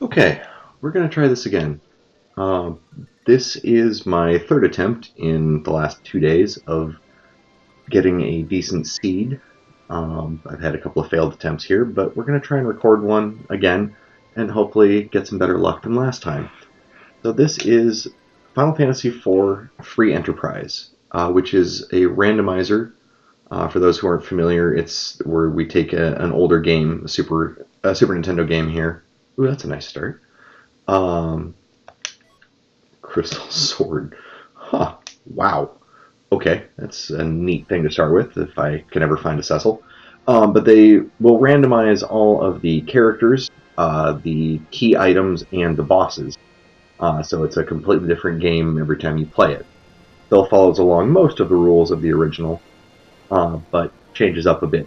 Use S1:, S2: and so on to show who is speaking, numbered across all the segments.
S1: Okay, we're going to try this again. Um, this is my third attempt in the last 2 days of getting a decent seed. I've had a couple of failed attempts here, but we're going to try and record one again and hopefully get some better luck than last time. So this is Final Fantasy IV Free Enterprise, which is a randomizer. For those who aren't familiar, it's where we take an older game, a Super Nintendo game here. Ooh, that's a nice start. Um, Crystal Sword. Huh. Wow. Okay, that's a neat thing to start with if I can ever find a Cecil. But they will randomize all of the characters, the key items, and the bosses. So it's a completely different game every time you play it. Still follows along most of the rules of the original, but changes up a bit.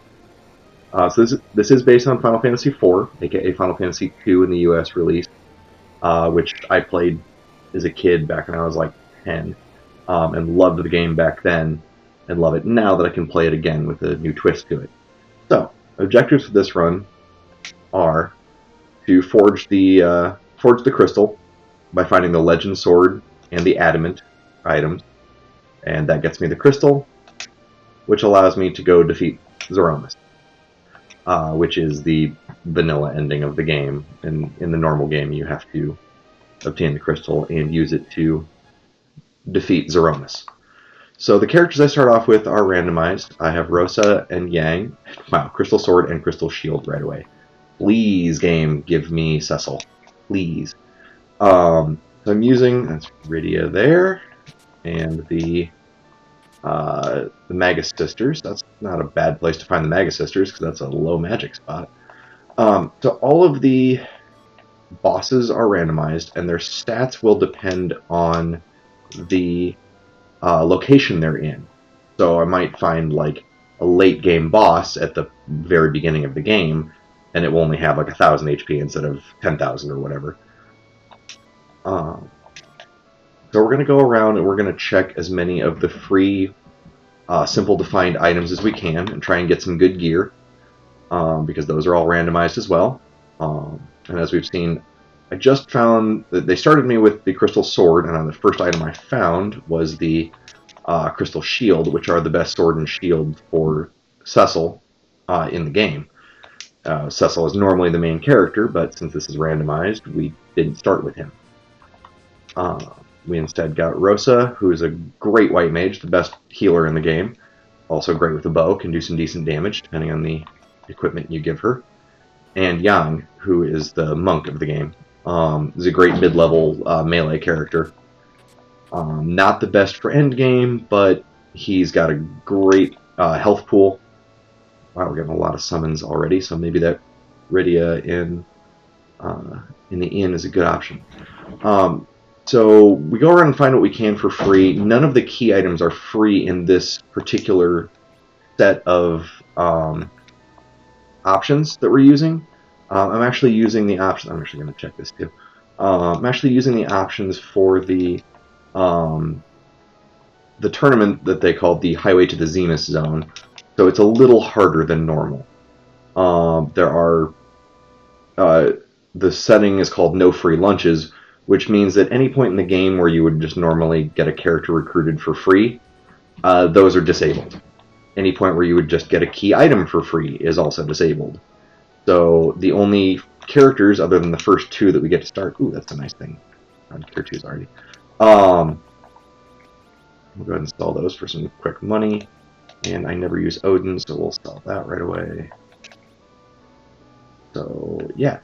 S1: So this is based on Final Fantasy IV, aka Final Fantasy II in the US release, which I played as a kid back when I was like 10, and loved the game back then, and love it now that I can play it again with a new twist to it. So, objectives for this run are to forge the crystal by finding the legend sword and the adamant items, and that gets me the crystal, which allows me to go defeat Zeromus, which is the vanilla ending of the game. And in the normal game, you have to obtain the crystal and use it to defeat Zeromus. So the characters I start off with are randomized. I have Rosa and Yang. Wow, Crystal Sword and Crystal Shield right away. Please, game, give me Cecil. Please. So I'm using, that's Rydia there, and the Magus Sisters. That's not a bad place to find the Magus Sisters, because that's a low magic spot. So all of the bosses are randomized, and their stats will depend on the location they're in. So I might find like a late game boss at the very beginning of the game, and it will only have like 1,000 HP instead of 10,000 or whatever. So we're going to go around and we're going to check as many of the free, simple to find items as we can and try and get some good gear, because those are all randomized as well. And as we've seen, I just found that they started me with the Crystal Sword, and the first item I found was the Crystal Shield, which are the best sword and shield for Cecil in the game. Cecil is normally the main character, but since this is randomized, we didn't start with him. We instead got Rosa, who is a great white mage, the best healer in the game. Also great with a bow, can do some decent damage depending on the equipment you give her. And Yang, who is the monk of the game. Is a great mid-level melee character. Not the best for endgame, but he's got a great health pool. Wow, we're getting a lot of summons already, so maybe that Rydia in the inn is a good option. So we go around and find what we can for free. None of the key items are free in this particular set of options that we're using. I'm actually using the option. I'm actually going to check this too. I'm actually using the options for the tournament that they called the Highway to the Zenith Zone. So it's a little harder than normal. The setting is called No Free Lunches, which means that any point in the game where you would just normally get a character recruited for free, those are disabled. Any point where you would just get a key item for free is also disabled. So the only characters, other than the first two that we get to start... Ooh, that's a nice thing. On tier 2s already. We'll go ahead and sell those for some quick money. And I never use Odin, so we'll sell that right away. So, yeah.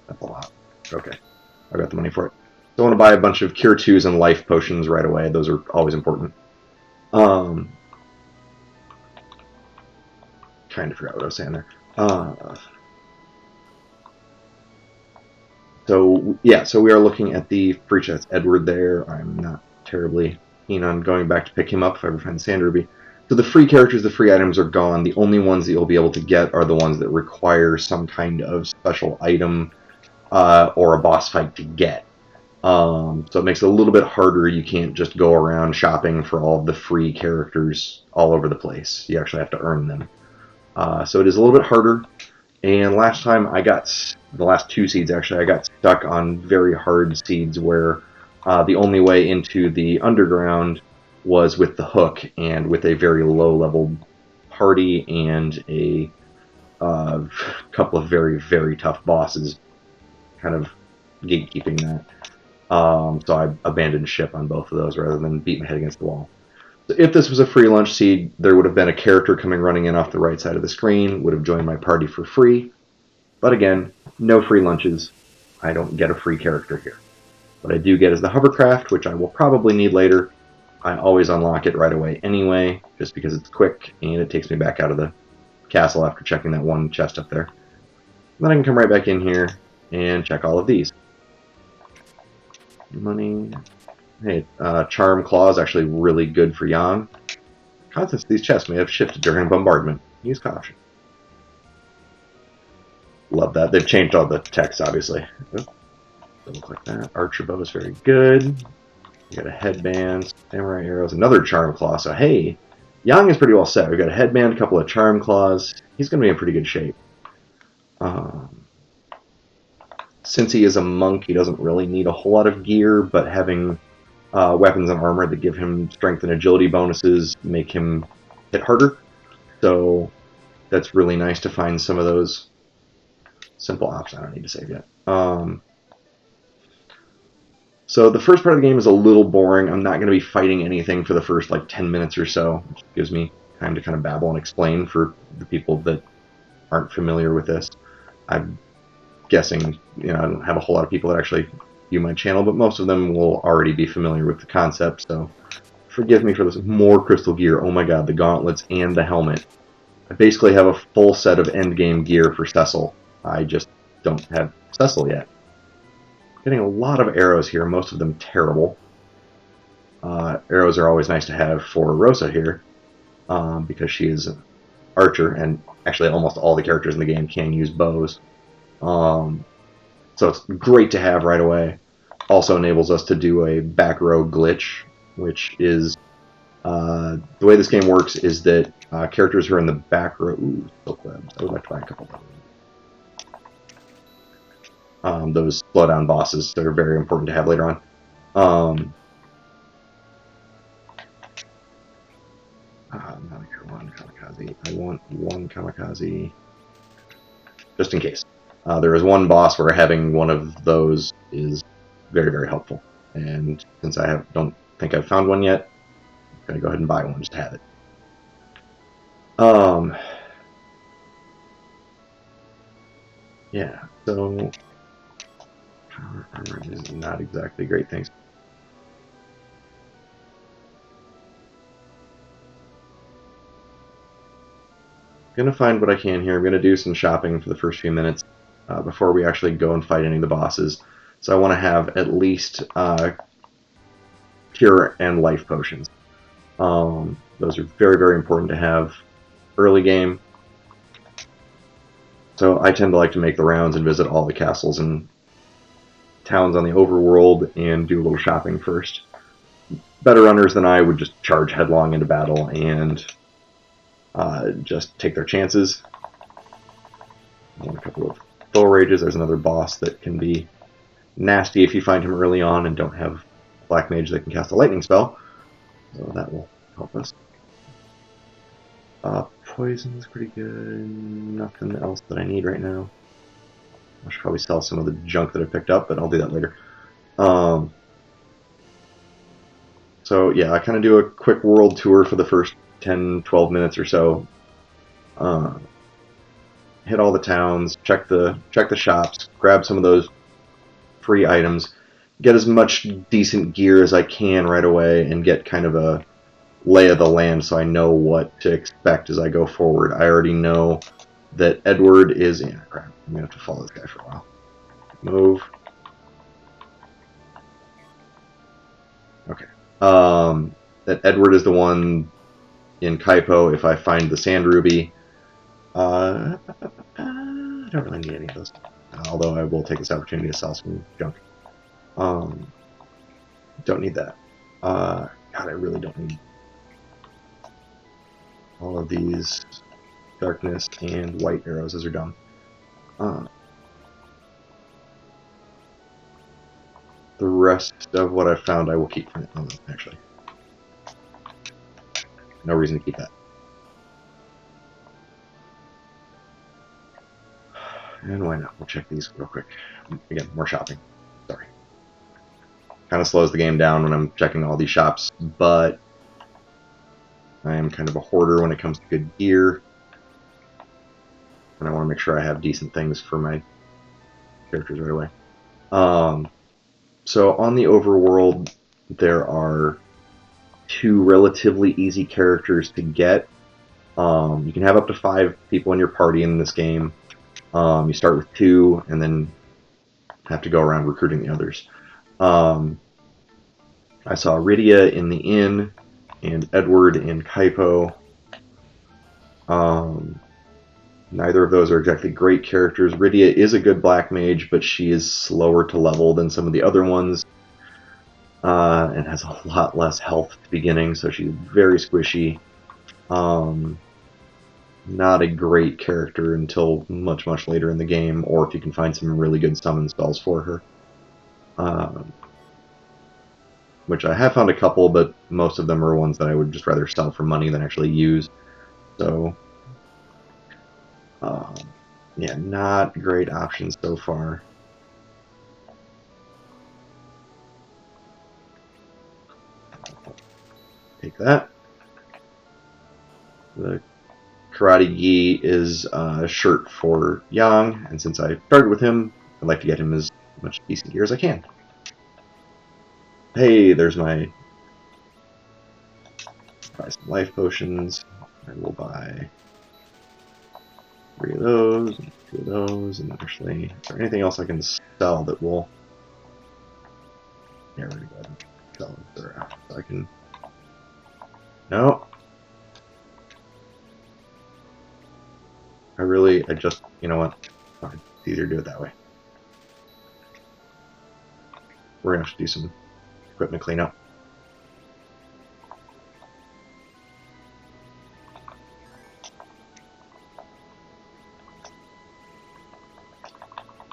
S1: That's a lot. Okay. I got the money for it. So I want to buy a bunch of Cure 2s and Life Potions right away. Those are always important. Trying to figure out what I was saying there. So we are looking at the free chest. Edward there. I'm not terribly keen on going back to pick him up if I ever find Sand Ruby. So the free characters, the free items are gone. The only ones that you'll be able to get are the ones that require some kind of special item or a boss fight to get. So it makes it a little bit harder. You can't just go around shopping for all of the free characters all over the place. You actually have to earn them. So it is a little bit harder And last time the last two seeds actually, I got stuck on very hard seeds where the only way into the underground was with the hook and with a very low level party and a couple of very, very tough bosses kind of gatekeeping that. So I abandoned ship on both of those rather than beat my head against the wall. So if this was a free lunch seed, there would have been a character coming running in off the right side of the screen, would have joined my party for free. But again, no free lunches. I don't get a free character here. What I do get is the hovercraft, which I will probably need later. I always unlock it right away anyway, just because it's quick and it takes me back out of the castle after checking that one chest up there. Then I can come right back in here and check all of these. Money. Hey, Charm Claw is actually really good for Yang. Contents of these chests may have shifted during bombardment. Use caution. Love that. They've changed all the text, obviously. Doesn't look like that. Archer bow is very good. You got a headband, samurai arrows, another Charm Claw. So hey, Yang is pretty well set. We've got a headband, a couple of Charm Claws. He's going to be in pretty good shape. Since he is a monk, he doesn't really need a whole lot of gear, but having weapons and armor that give him strength and agility bonuses make him hit harder. So that's really nice to find some of those simple options. I don't need to save yet. So the first part of the game is a little boring. I'm not going to be fighting anything for the first like 10 minutes or so, which gives me time to kind of babble and explain for the people that aren't familiar with this. I'm guessing, I don't have a whole lot of people that actually view my channel, but most of them will already be familiar with the concept, so forgive me for this. More crystal gear. Oh my god, the gauntlets and the helmet. I basically have a full set of endgame gear for Cecil. I just don't have Cecil yet. Getting a lot of arrows here, most of them terrible. Arrows are always nice to have for Rosa here, because she is an archer, and actually almost all the characters in the game can use bows. So it's great to have right away. Also enables us to do a back row glitch, which is the way this game works is that characters who are in the back row. Ooh, silk webs. I would like to buy a couple of them. Those slowdown bosses that are very important to have later on. Not one kamikaze. I want one kamikaze just in case. There is one boss where having one of those is very, very helpful. And since I don't think I've found one yet, I'm going to go ahead and buy one just to have it. Yeah, so power armor is not exactly great things. I'm going to find what I can here. I'm going to do some shopping for the first few minutes before we actually go and fight any of the bosses. So I want to have at least cure and life potions. Those are very, very important to have early game. So I tend to like to make the rounds and visit all the castles and towns on the overworld and do a little shopping first. Better runners than I would just charge headlong into battle and just take their chances. I want a couple of full rages. There's another boss that can be nasty if you find him early on and don't have Black Mage that can cast a lightning spell. So that will help us. Poison's pretty good. Nothing else that I need right now. I should probably sell some of the junk that I picked up, but I'll do that later. So yeah, I kind of do a quick world tour for the first 10-12 minutes or so. Hit all the towns, check the shops, grab some of those free items, get as much decent gear as I can right away, and get kind of a lay of the land so I know what to expect as I go forward. I already know that Edward is in. Crap, I'm gonna have to follow this guy for a while. Move. Okay. That Edward is the one in Kaipo. If I find the Sand Ruby, I don't really need any of those. Although I will take this opportunity to sell some junk. Don't need that. God, I really don't need all of these darkness and white arrows. Those are dumb. The rest of what I've found I will keep for now, actually. No reason to keep that. And why not? We'll check these real quick. Again, more shopping. Sorry. Kind of slows the game down when I'm checking all these shops, but I am kind of a hoarder when it comes to good gear. And I want to make sure I have decent things for my characters right away. So on the overworld, there are 2 relatively easy characters to get. You can have up to 5 people in your party in this game. You start with 2 and then have to go around recruiting the others. I saw Rydia in the inn and Edward in Kaipo. Neither of those are exactly great characters. Rydia is a good black mage, but she is slower to level than some of the other ones. And has a lot less health at the beginning, so she's very squishy. Not a great character until much, much later in the game, or if you can find some really good summon spells for her. Which I have found a couple, but most of them are ones that I would just rather sell for money than actually use. So, yeah, not great options so far. Take that. The Karate Gi is a shirt for Yang, and since I started with him, I'd like to get him as much decent gear as I can. Hey, there's my... Buy some life potions. I will buy 3 of those, and 2 of those, and actually, is there anything else I can sell that will... Yeah, we're going to go ahead and sell them. So I can... No. I just, you know what? Fine. It's easier to do it that way. We're going to have to do some equipment cleanup.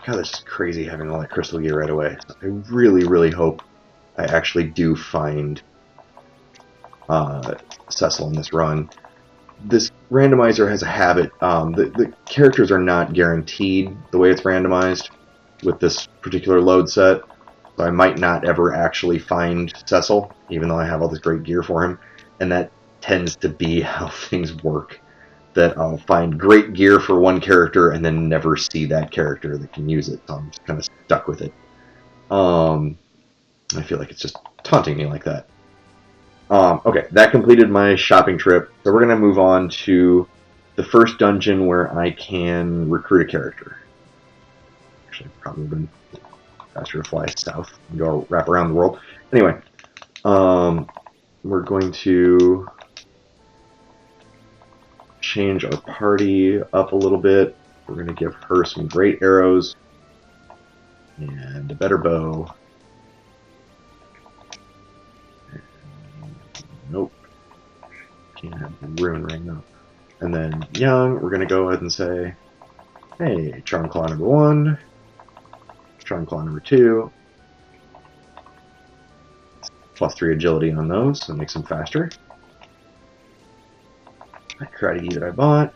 S1: God, this is crazy having all that crystal gear right away. I really, really hope I actually do find Cecil in this run. This randomizer has a habit. The characters are not guaranteed the way it's randomized with this particular load set. So I might not ever actually find Cecil, even though I have all this great gear for him. And that tends to be how things work. That I'll find great gear for one character and then never see that character that can use it. So I'm just kind of stuck with it. I feel like it's just taunting me like that. Okay, that completed my shopping trip. So we're going to move on to the first dungeon where I can recruit a character. Actually, probably been faster to fly south and go wrap around the world. Anyway, we're going to change our party up a little bit. We're going to give her some great arrows and a better bow. Nope. Can't have the rune ring though. And then Young, we're going to go ahead and say, hey, Charm Claw number 1, Charm Claw number 2, +3 agility on those, so it makes them faster. That Karate Gi that I bought.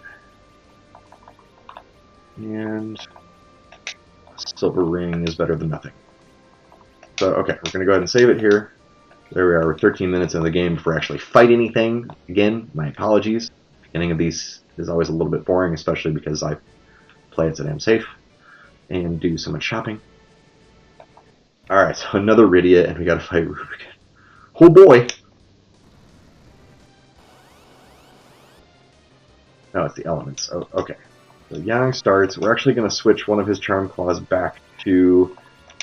S1: And Silver Ring is better than nothing. So, okay, we're going to go ahead and save it here. There we are, we're 13 minutes into the game before I actually fight anything. Again, my apologies. The beginning of these is always a little bit boring, especially because I play it so damn safe and do so much shopping. Alright, so another Rydia, and we gotta fight Rube again. Oh boy! No, it's the elements. Oh, okay. So Yang starts. We're actually going to switch one of his Charm Claws back to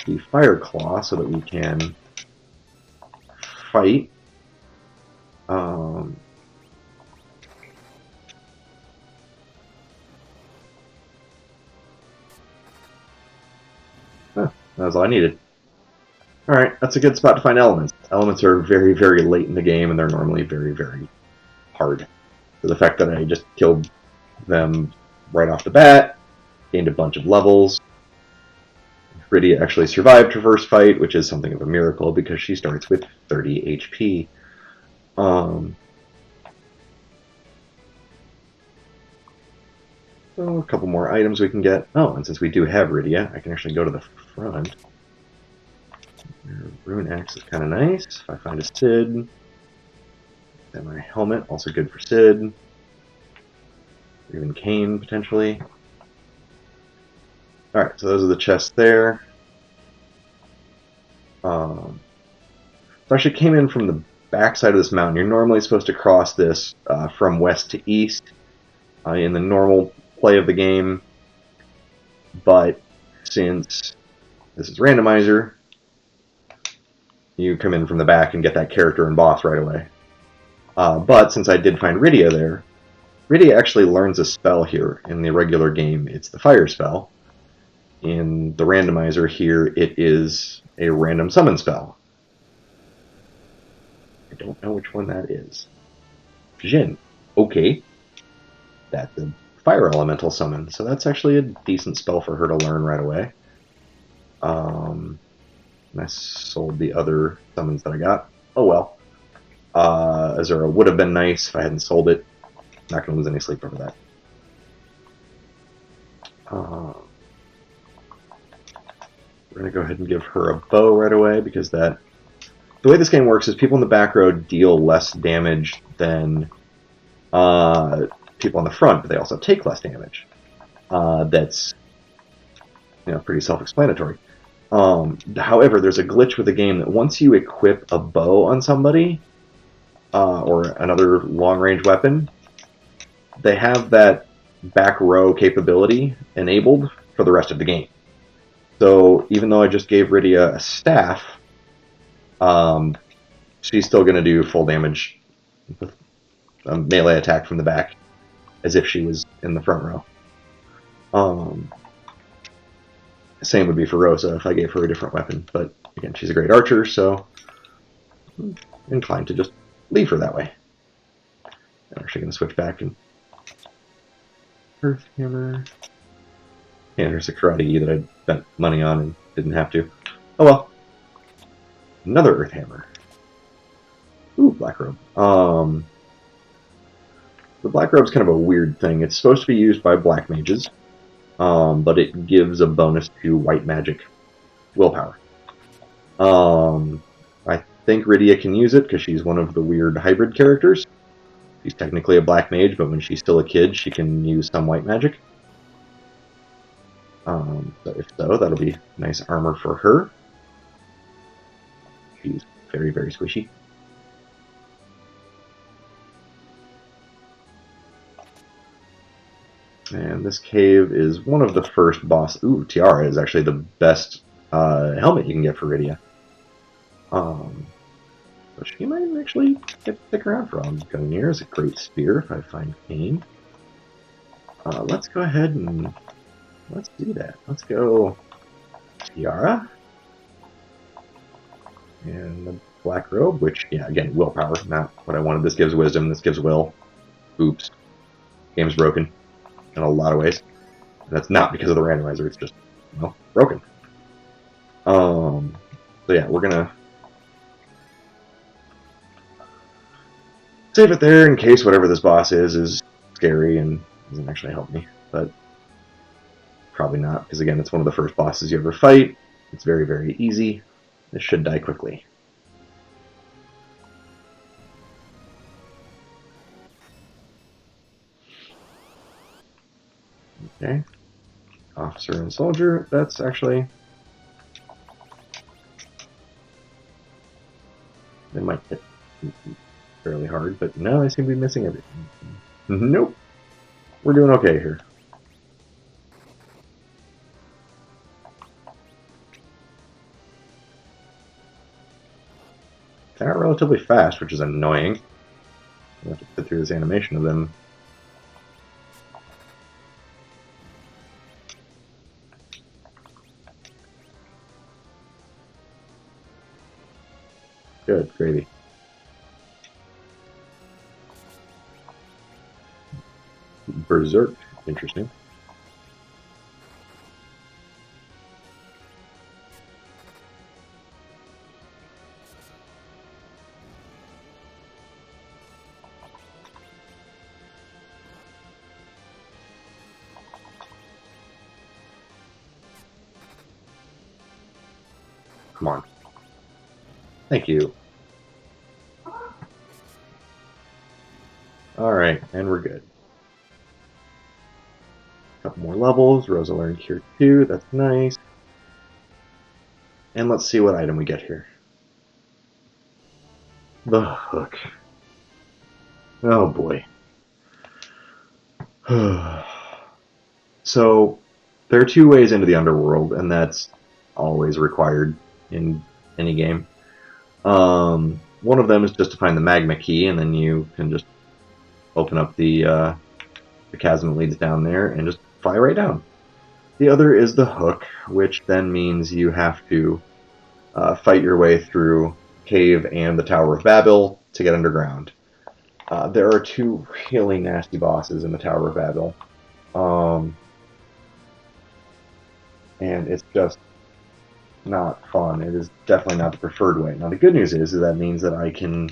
S1: the Fire Claw so that we can fight. That was all I needed. Alright, that's a good spot to find elements. Elements are very, very late in the game, and they're normally very, very hard. So the fact that I just killed them right off the bat gained a bunch of levels. Rydia actually survived her first fight, which is something of a miracle because she starts with 30 HP. So a couple more items we can get. Oh, and since we do have Rydia, I can actually go to the front. Rune Axe is kind of nice. If I find a Cid, then my helmet, also good for Cid. Even Kane, potentially. Alright, so those are the chests there. So I actually came in from the back side of this mountain. You're normally supposed to cross this from west to east in the normal play of the game. But since this is Randomizer, you come in from the back and get that character and boss right away. But since I did find Rydia there, Rydia actually learns a spell here. In the regular game, it's the fire spell. In the Randomizer here, it is a random summon spell. I don't know which one that is. Jin. Okay. That's a fire elemental summon, so that's actually a decent spell for her to learn right away. And I sold the other summons that I got. Oh well. Azura would have been nice if I hadn't sold it. Not going to lose any sleep over that. We're going to go ahead and give her a bow right away because the way this game works is people in the back row deal less damage than people on the front, but they also take less damage. That's pretty self-explanatory. However, there's a glitch with the game that once you equip a bow on somebody or another long-range weapon, they have that back row capability enabled for the rest of the game. So even though I just gave Rydia a staff, she's still going to do full damage with a melee attack from the back, as if she was in the front row. Same would be for Rosa if I gave her a different weapon, but again, she's a great archer, so I'm inclined to just leave her that way. I'm actually going to switch back and Earth Hammer. And there's a Karate that I spent money on and didn't have to. Oh well. Another Earth Hammer. Ooh, Black Robe. The Black Robe's kind of a weird thing. It's supposed to be used by black mages, but it gives a bonus to white magic willpower. I think Rydia can use it because she's one of the weird hybrid characters. She's technically a black mage, but when she's still a kid, she can use some white magic. So if so, that'll be nice armor for her. She's very, very squishy. And this cave is one of the first boss. Ooh, Tiara is actually the best helmet you can get for Rydia. So she might actually get to stick around for all I'm going near. It's a great spear if I find Kane. Let's go ahead and let's do that. Let's go Tiara. And the Black Robe, which, yeah, again, willpower, not what I wanted. This gives wisdom, this gives will. Oops. Game's broken in a lot of ways. And that's not because of the randomizer, it's just, broken. So yeah, we're gonna save it there in case whatever this boss is scary and doesn't actually help me. But probably not, because again, it's one of the first bosses you ever fight. It's very, very easy. This should die quickly. Okay. Officer and soldier, that's actually... They might hit fairly hard, but no, I seem to be missing everything. Nope. We're doing okay here. They are relatively fast, which is annoying. I have to sit through this animation of them. Good, gravy. Berserk, interesting. come on. Thank you. Alright, and we're good. A couple more levels. Rosa learned Cure 2, that's nice. And let's see what item we get here. The hook. Oh boy. So, there are two ways into the underworld, and that's always required in any game. One of them is just to find the magma key, and then you can just open up the chasm that leads down there and just fly right down. The other is the hook, which then means you have to fight your way through Cave and the Tower of Babel to get underground. There are two really nasty bosses in the Tower of Babel. And it's just not fun. It is definitely not the preferred way. Now the good news is that means that I can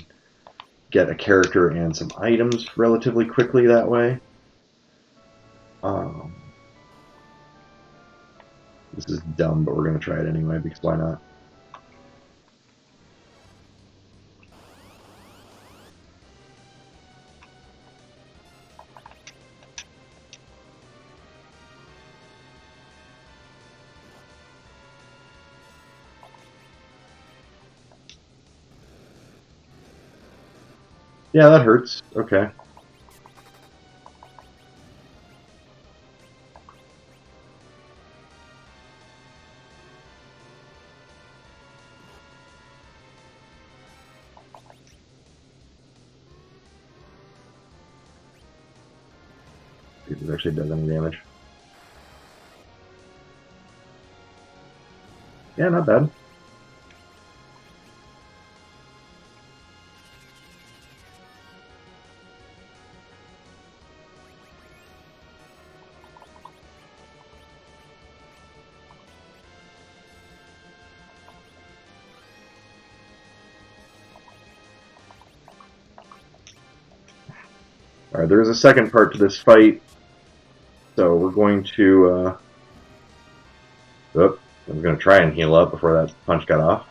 S1: get a character and some items relatively quickly that way. This is dumb, but we're going to try it anyway, because why not? Yeah, that hurts. Okay. See if this actually does any damage. Yeah, not bad. Alright, there is a second part to this fight, so we're going to, I'm going to try and heal up before that punch got off.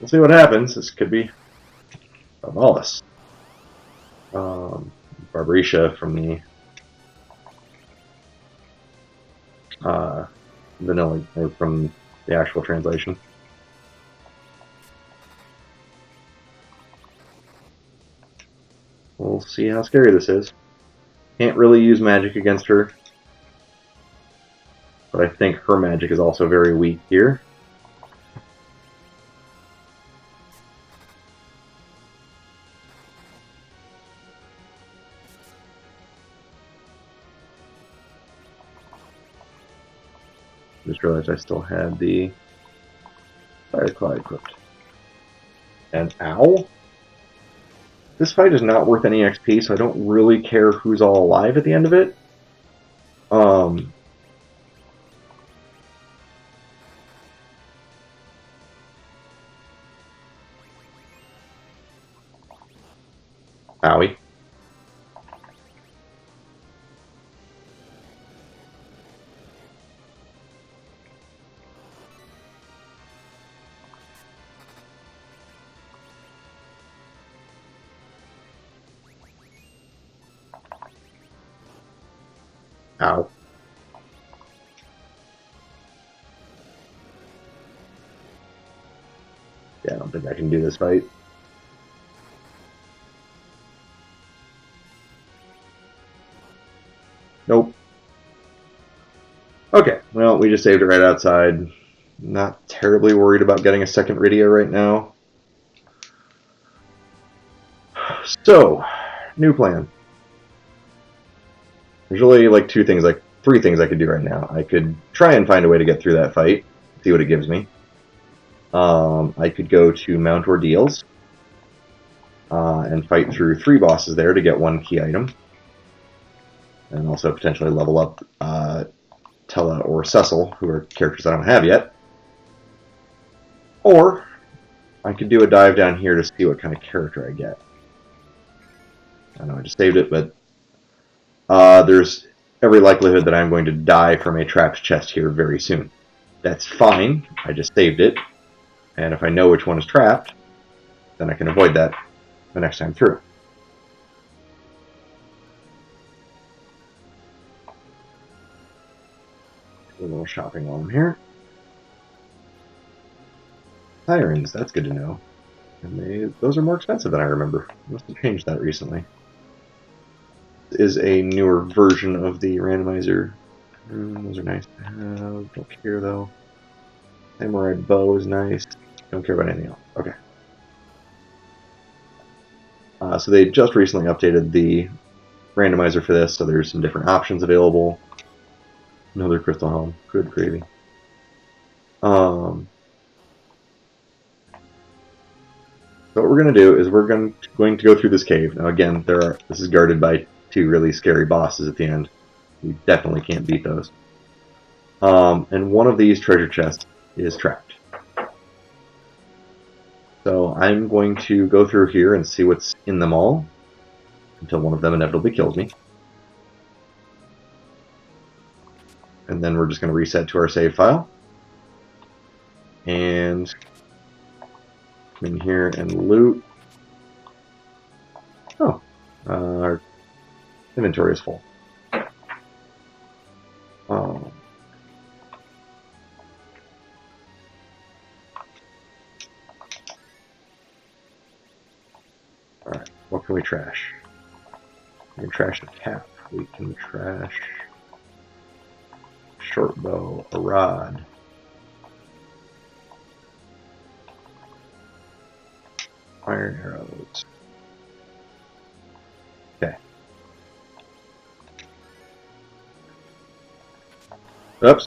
S1: We'll see what happens. This could be a Wallace. Barbarisha from the vanilla, or from the actual translation. We'll see how scary this is. Can't really use magic against her, but I think her magic is also very weak here. Just realized I still had the Fire Claw equipped. And ow! This fight is not worth any XP, so I don't really care who's all alive at the end of it. Owie. Ow. Yeah, I don't think I can do this fight. Nope. Okay, well, we just saved it right outside. Not terribly worried about getting a second Rydia right now. So, new plan. There's really like three things I could do right now. I could try and find a way to get through that fight, see what it gives me. I could go to Mount Ordeals and fight through 3 bosses there to get 1 key item. And also potentially level up Tella or Cecil, who are characters I don't have yet. Or I could do a dive down here to see what kind of character I get. I know I just saved it, but there's every likelihood that I'm going to die from a trapped chest here very soon. That's fine. I just saved it. And if I know which one is trapped, then I can avoid that the next time through. A little shopping while I'm here. Sirens, that's good to know. And those are more expensive than I remember. I must have changed that recently. This is a newer version of the randomizer. Those are nice to have. Don't care though. Samurai bow is nice. Don't care about anything else. Okay. So they just recently updated the randomizer for this, so there's some different options available. Another crystal helm. Good gravy. So what we're going to do is we're going to go through this cave. Now again, this is guarded by two really scary bosses at the end. You definitely can't beat those. And one of these treasure chests is trapped. So I'm going to go through here and see what's in them all until one of them inevitably kills me. And then we're just going to reset to our save file. And come in here and loot. Oh, our inventory is full. Oh. Alright, what can we trash? We can trash a cap. We can trash short bow, a rod. Iron arrows. Okay. Oops.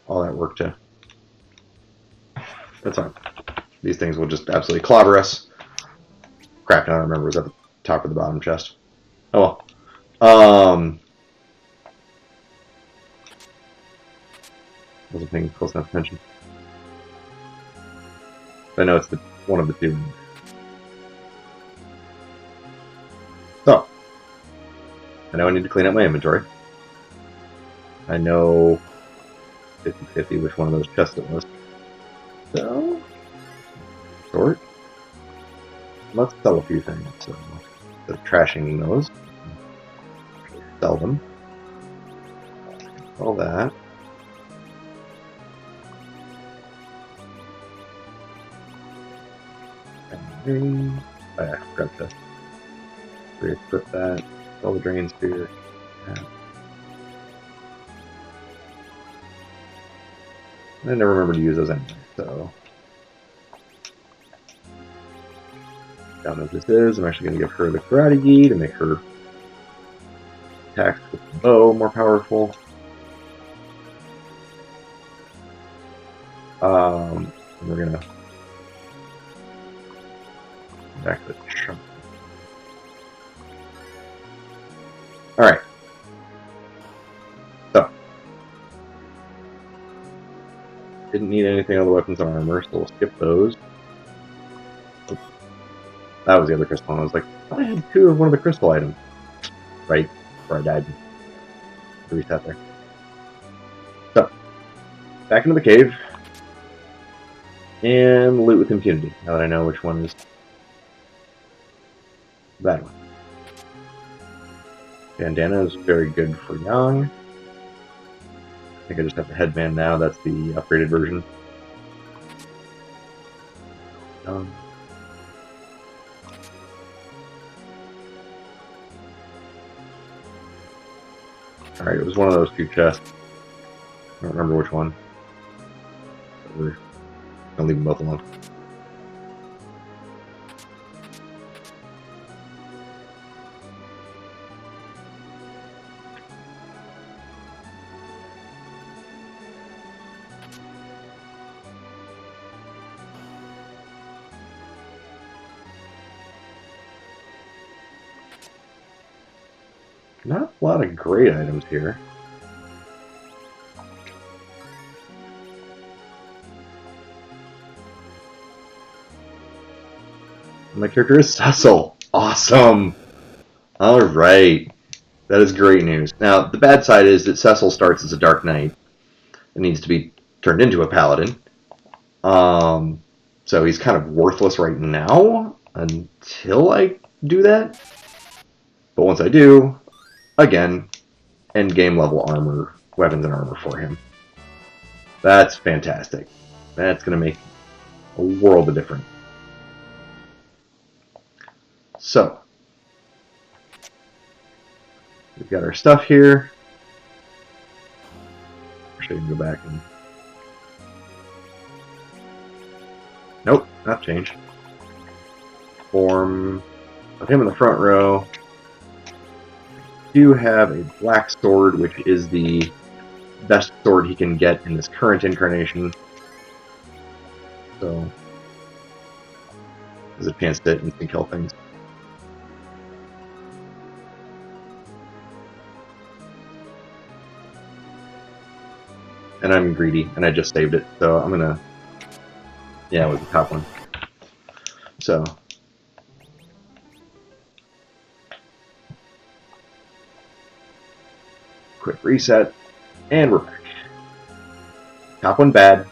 S1: All that work to... That's fine. These things will just absolutely clobber us. Crap, I don't remember. It was at the top or the bottom chest. Oh well. Wasn't paying close enough attention. I know it's one of the two. So, I know I need to clean up my inventory. I know 50-50 which one of those chests it was. So, sort. Let's sell a few things. So, instead of trashing those, sell them. All that. Oh yeah, grab this. Re-equip that. All the drain spear. Yeah. I never remember to use those anyway, so. Down as this is, I'm actually going to give her the karate gi to make her attacks with the bow more powerful. And we're going to back to the chunk. Alright. So. Didn't need anything on the weapons and armor, so we'll skip those. Oops. That was the other crystal, and I was like, I had two of one of the crystal items. Right before I died. Reset there. So. Back into the cave. And loot with impunity, now that I know which one is the bad one. Bandana is very good for young. I think I just have the headband now, that's the upgraded version. Alright, it was one of those two chests. I don't remember which one. I'll leave them both alone. Not a lot of great items here. My character is Cecil. Awesome! Alright. That is great news. Now, the bad side is that Cecil starts as a Dark Knight. It needs to be turned into a paladin. So he's kind of worthless right now until I do that. But once I do, again, end game level armor, weapons and armor for him. That's fantastic. That's going to make a world of difference. So, we've got our stuff here. Actually, I can go back and... Nope, not change. Form of him in the front row. Do have a black sword, which is the best sword he can get in this current incarnation. So, there's a chance to instant kill things. And I'm greedy, and I just saved it, so I'm gonna... Yeah, it was the top one. So... Quick reset, and we're back. Top one bad,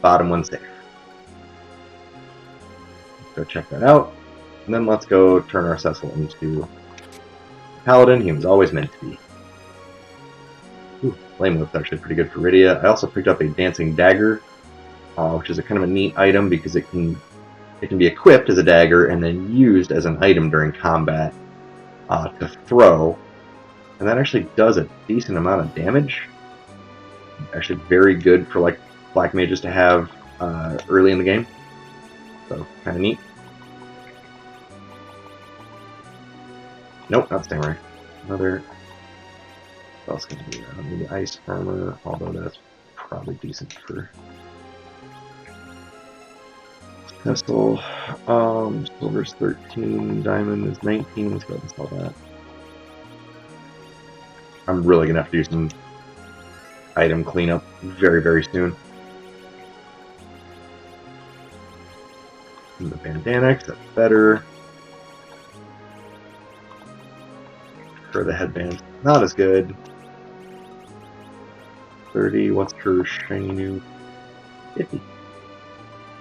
S1: bottom one safe. Go check that out, and then let's go turn our Cecil into Paladin. He was always meant to be. Ooh, Flame Whip's actually pretty good for Rydia. I also picked up a Dancing Dagger, which is a kind of a neat item because it can be equipped as a dagger and then used as an item during combat to throw. And that actually does a decent amount of damage. Actually very good for like black mages to have early in the game. So, kind of neat. Nope, not Samurai. Another... What else can I do? Maybe Ice Armor, although that's probably decent for... Pistol. Silver's 13, Diamond is 19. Let's go ahead and sell that. I'm really going to have to do some item cleanup very, very soon. And the bandana, that's better. For the headband, not as good. 30, what's her shiny new? 50.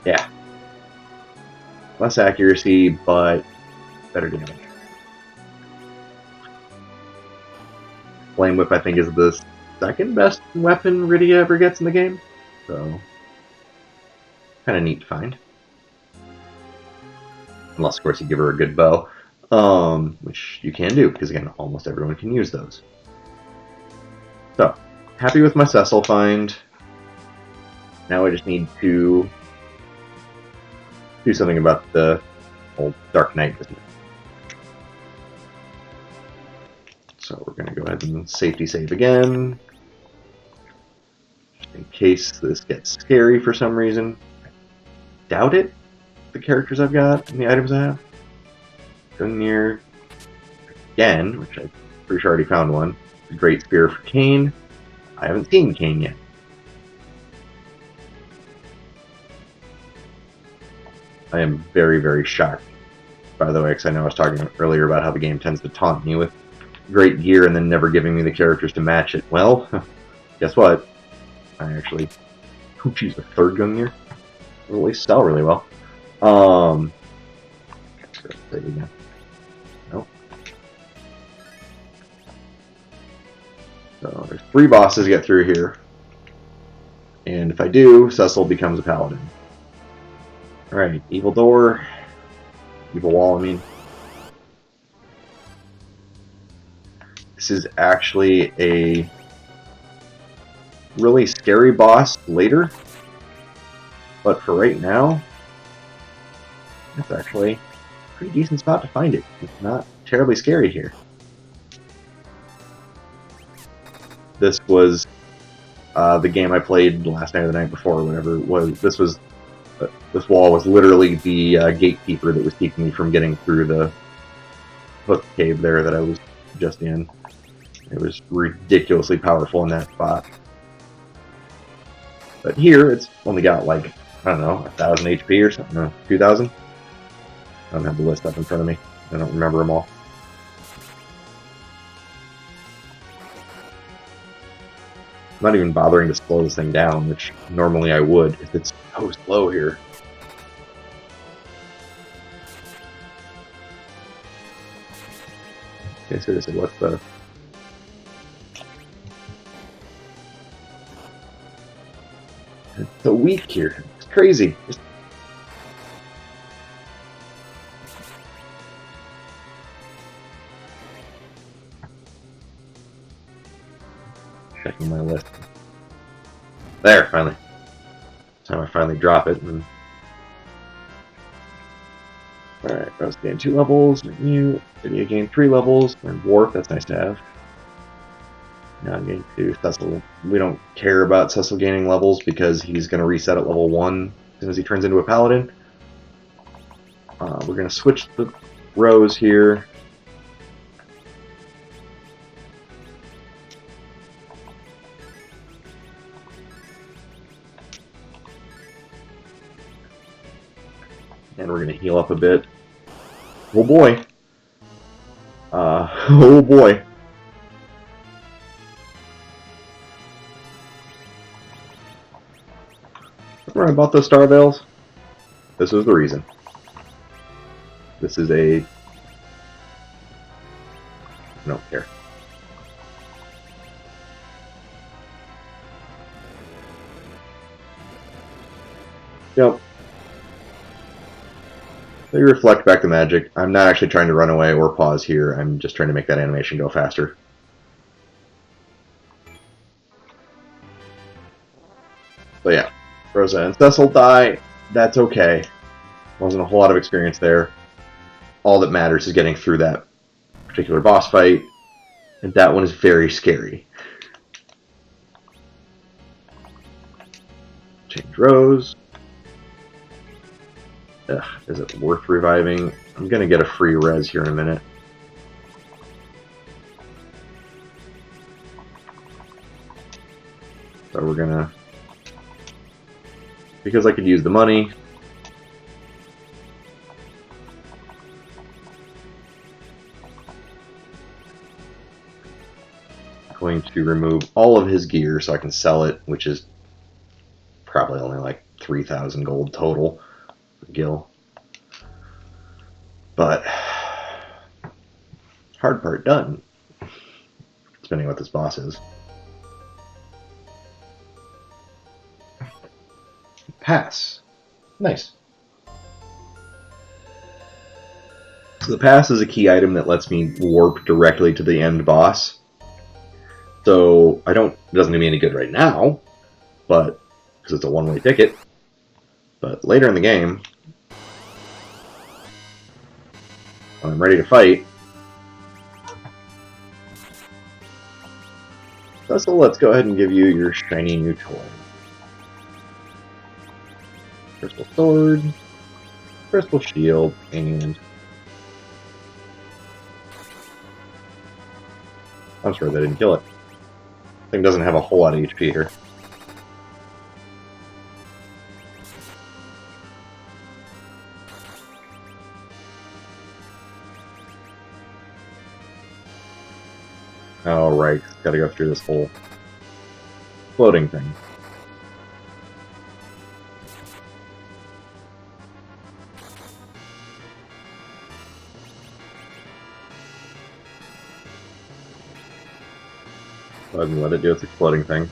S1: Yeah. Less accuracy, but better damage. Flame Whip, I think, is the second best weapon Rydia ever gets in the game. So, kind of neat to find. Unless, of course, you give her a good bow. Which you can do, because again, almost everyone can use those. So, happy with my Cecil find. Now I just need to do something about the old Dark Knight business. So we're going to go ahead and safety save again. Just in case this gets scary for some reason. I doubt it. The characters I've got and the items I have. Gungnir again, which I'm pretty sure I already found one. The Great Spear for Kane. I haven't seen Kane yet. I am very, very shocked, by the way, because I know I was talking earlier about how the game tends to taunt me with great gear and then never giving me the characters to match it. Well, guess what? I actually... Poochie's a third Gungnir. Will at least sell really well. Let's say it again. Nope. So there's 3 bosses to get through here. And if I do, Cecil becomes a paladin. Alright, Evil Door. Evil Wall, I mean. This is actually a really scary boss later. But for right now, it's actually a pretty decent spot to find it. It's not terribly scary here. This was the game I played last night or the night before, or whatever it was. This wall was literally the gatekeeper that was keeping me from getting through the hook cave there that I was just in. It was ridiculously powerful in that spot. But here, it's only got like, I don't know, 1,000 HP or something, no, 2,000? I don't have the list up in front of me. I don't remember them all. not even bothering to slow this thing down, which normally I would if it's so slow here. Okay, seriously, what's the... It's so weak here. It's crazy. Just... Checking my list. There, finally. Time I finally drop it. And... Alright, Rose gained 2 levels. New Video gained 3 levels. And Warp, that's nice to have. Now I'm getting to Cecil. We don't care about Cecil gaining levels because he's going to reset at level 1 as soon as he turns into a paladin. We're going to switch the rows here. And we're going to heal up a bit. Oh boy. Oh boy. Remember I bought those Star Veils? This was the reason. This is a... I don't care. Yep. They reflect back the magic. I'm not actually trying to run away or pause here. I'm just trying to make that animation go faster. So yeah, Rosa and Cecil die. That's okay. Wasn't a whole lot of experience there. All that matters is getting through that particular boss fight. And that one is very scary. Change rows. Ugh, is it worth reviving? I'm going to get a free res here in a minute. So we're going to... Because I could use the money. I'm going to remove all of his gear so I can sell it, which is probably only like 3,000 gold total. Gil. But hard part done. Depending on what this boss is. Pass. Nice. So the pass is a key item that lets me warp directly to the end boss. So it doesn't do me any good right now, but because it's a one-way ticket. But later in the game, when I'm ready to fight, so let's go ahead and give you your shiny new toy. Crystal sword, crystal shield, and I'm sorry that didn't kill it. Thing doesn't have a whole lot of HP here. Oh, right. Gotta go through this whole floating thing. Go ahead and let it do its exploding thing.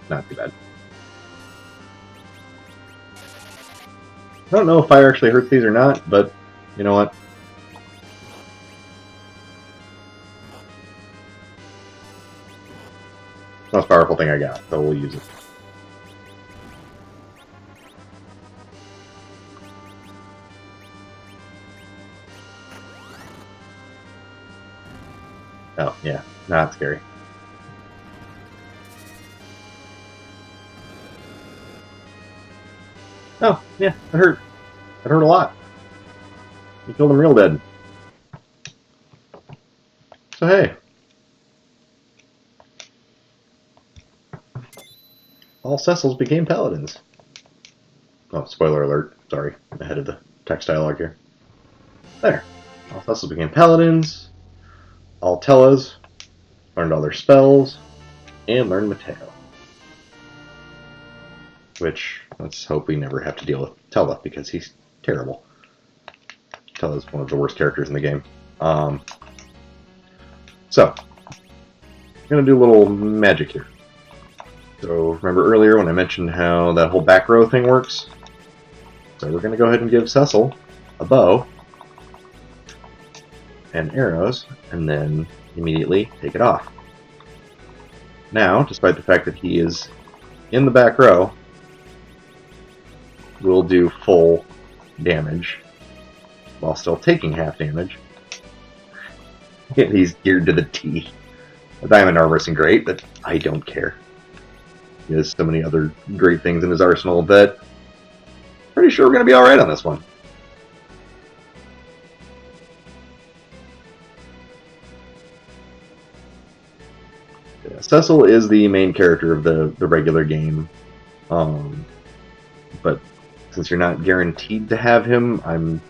S1: Not too bad. I don't know if fire actually hurts these or not, but you know what? It's the most powerful thing I got, so we'll use it. Oh, yeah. Not scary. Oh, yeah, it hurt. It hurt a lot. You killed him real dead. So hey. All Cecils became paladins. Oh, spoiler alert. Sorry. I ahead of the text dialogue here. There. All Thessals became paladins. All Tellas learned all their spells and learned Mateo. Which, let's hope we never have to deal with Tella, because he's terrible. Tella's one of the worst characters in the game. So, I'm going to do a little magic here. So, remember earlier when I mentioned how that whole back row thing works? So we're going to go ahead and give Cecil a bow and arrows, and then immediately take it off. Now, despite the fact that he is in the back row, we'll do full damage while still taking half damage. He's geared to the T. The diamond armor isn't great, but I don't care. He has so many other great things in his arsenal that I'm pretty sure we're going to be alright on this one. Yeah, Cecil is the main character of the regular game, but since you're not guaranteed to have him,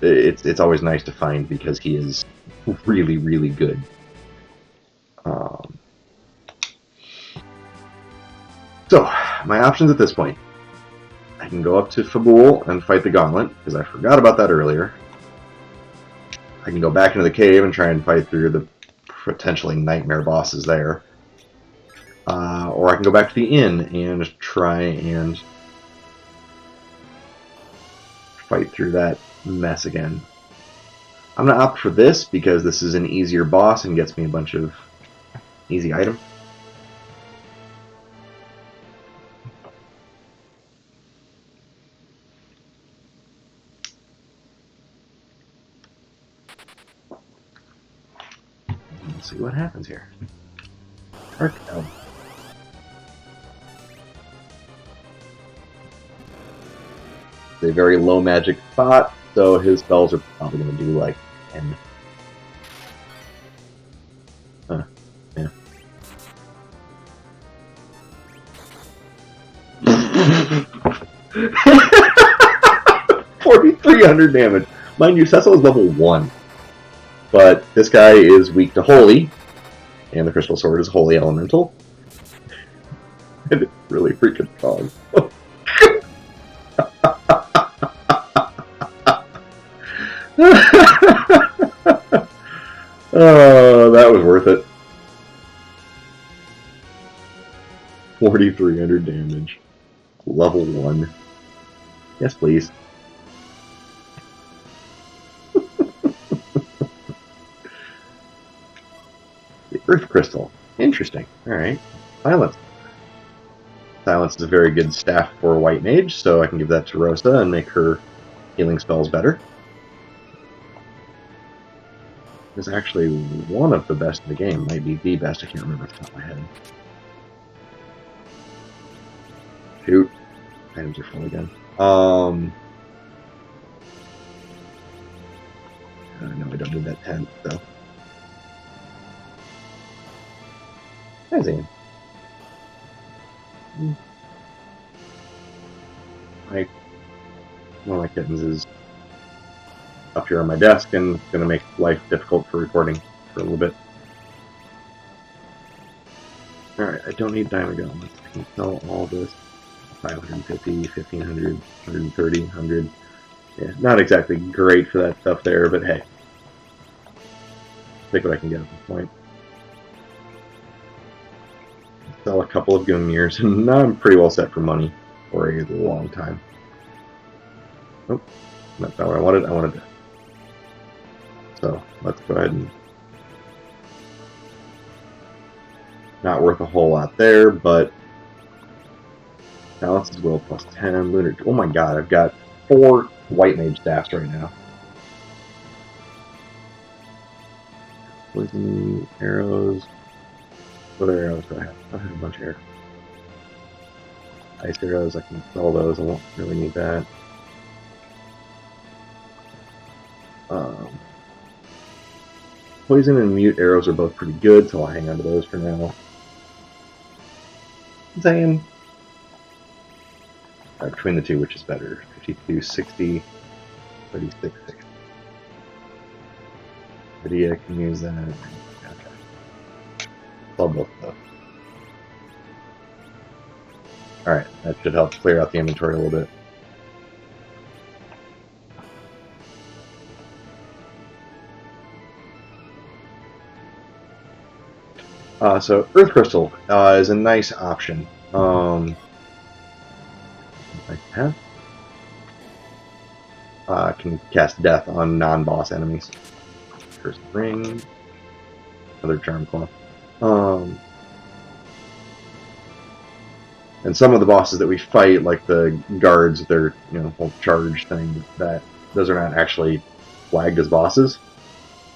S1: it's always nice to find because he is really, really good. So, my options at this point. I can go up to Fabul and fight the Gauntlet, because I forgot about that earlier. I can go back into the cave and try and fight through the potentially nightmare bosses there. Or I can go back to the inn and try and fight through that mess again. I'm going to opt for this because this is an easier boss and gets me a bunch of easy items. Let's see what happens here. Dark Elf. It's a very low magic spot, so his spells are probably going to do like 10. Huh, yeah. $4,300 damage. Mind you, Cecil is level 1. But this guy is weak to Holy, and the Crystal Sword is Holy Elemental. And it's really freaking strong. Oh, that was worth it. 4,300 damage. Level 1. Yes, please. The Earth Crystal. Interesting. Alright. Silence. Silence is a very good staff for a White Mage, so I can give that to Rosa and make her healing spells better. It's actually one of the best in the game. Might be the best. I can't remember off the top of my head. Shoot. Items are full again. No, I don't need that tent, though. Hi, Zane. One of my kittens is up here on my desk and going to make life difficult for recording for a little bit. Alright, I don't need diamond gauntlets. I can sell all this. 550, 1500, 130, 100. Yeah, not exactly great for that stuff there, but hey. Take what I can get at this point. Sell a couple of Gungnir's, and now I'm pretty well set for money for a long time. Oh, that's not what I wanted. I wanted to. So, let's go ahead and... Not worth a whole lot there, but... Balance is will plus 10. Lunar... Oh my god, I've got 4 White Mage staffs right now. Poison arrows... What other arrows do I have? I have a bunch of arrows. Ice arrows, I can sell those. I won't really need that. Poison and mute arrows are both pretty good, so I'll hang on to those for now. Zane. Between the two, which is better? 52, 60, 36, 60. Lydia can use that. Okay. Love both of those. Alright, that should help clear out the inventory a little bit. So Earth Crystal is a nice option. Like that. Can cast Death on non-boss enemies. First Ring. Another Charm Claw. And some of the bosses that we fight, like the guards, their whole charge thing, those are not actually flagged as bosses.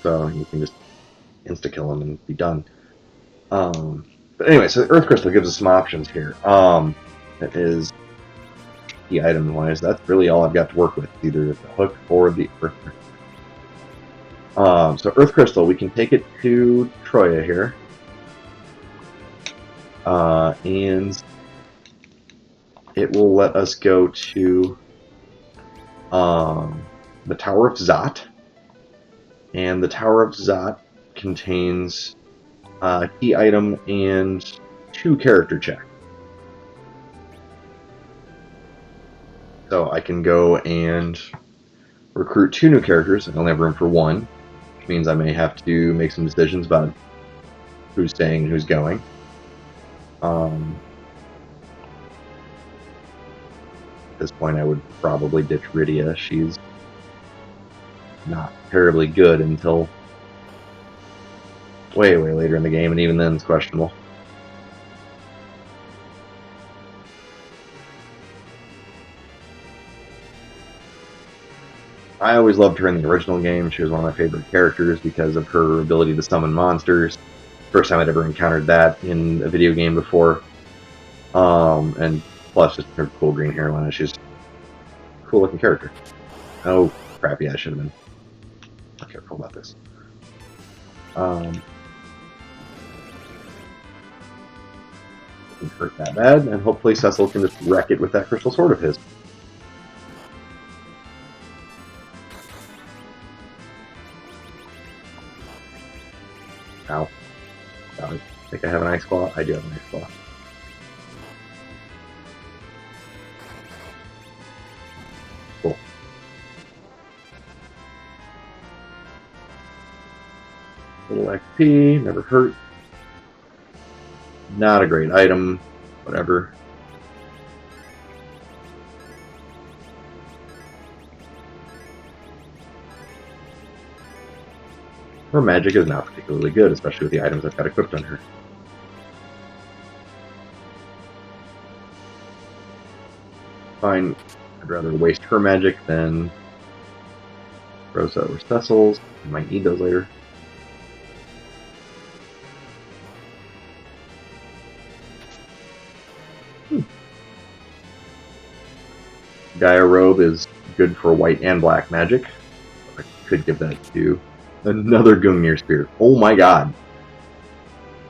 S1: So you can just insta-kill them and be done. But anyway, so Earth Crystal gives us some options here. That is the item-wise. That's really all I've got to work with, either the hook or the Earth Crystal. So Earth Crystal, we can take it to Troya here. And it will let us go to the Tower of Zot. And the Tower of Zot contains a key item and 2 character checks. So I can go and recruit 2 new characters. I only have room for 1, which means I may have to make some decisions about who's staying and who's going. At this point, I would probably ditch Rydia. She's not terribly good until way later in the game, and even then it's questionable. I always loved her in the original game. She was one of my favorite characters because of her ability to summon monsters. First time I'd ever encountered that in a video game before. And plus just her cool green hairline. She's a cool looking character. Oh crap, yeah, I should have been careful about this. Didn't hurt that bad, and hopefully Cecil can just wreck it with that crystal sword of his. Ow. I think I have an ice claw. I do have an ice claw. Cool. Little XP, never hurt. Not a great item, whatever. Her magic is not particularly good, especially with the items I've got equipped on her. Fine, I'd rather waste her magic than Rosa or Cecil's. I might need those later. Gaia Robe is good for white and black magic. I could give that to another Gungnir Spear. Oh my god.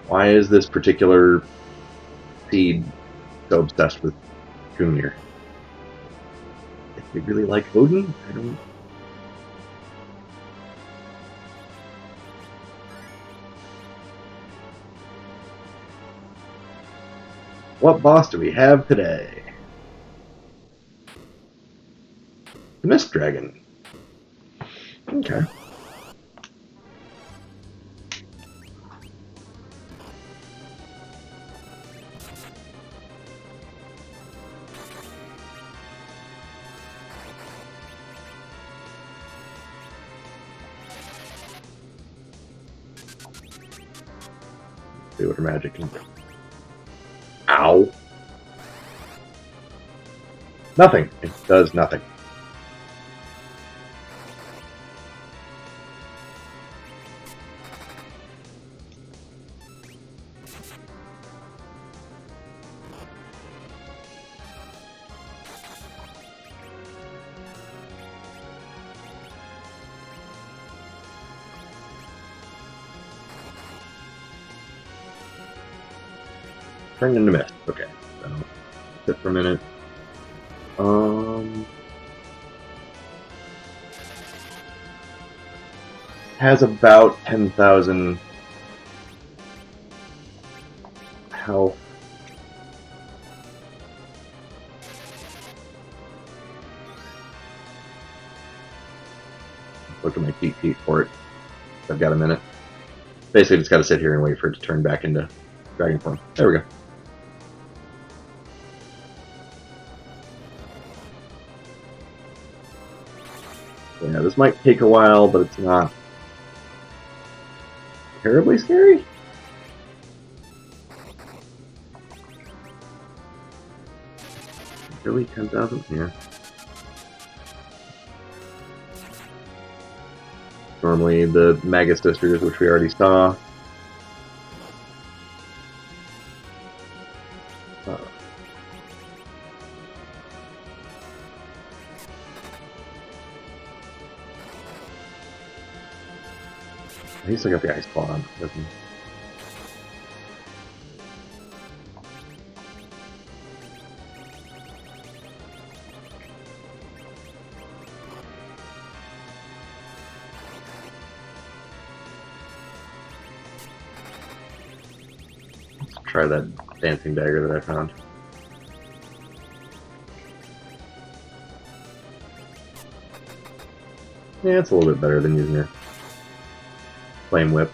S1: Why is this particular seed so obsessed with Gungnir? If they really like Odin? I don't... What boss do we have today? The Mist Dragon. Okay. See what her magic can do. Ow. Nothing. It does nothing. Turn into mist. Okay. So sit for a minute. has about 10,000 health. Look at my cheat sheet for it. I've got a minute. Basically, just got to sit here and wait for it to turn back into dragon form. There we go. Yeah, this might take a while, but it's not terribly scary. Really, 10,000? Yeah. Normally the Magus Sisters, which we already saw. He's still got the ice claw on, doesn't he? Let's try that dancing dagger that I found. Yeah, it's a little bit better than using your flame whip.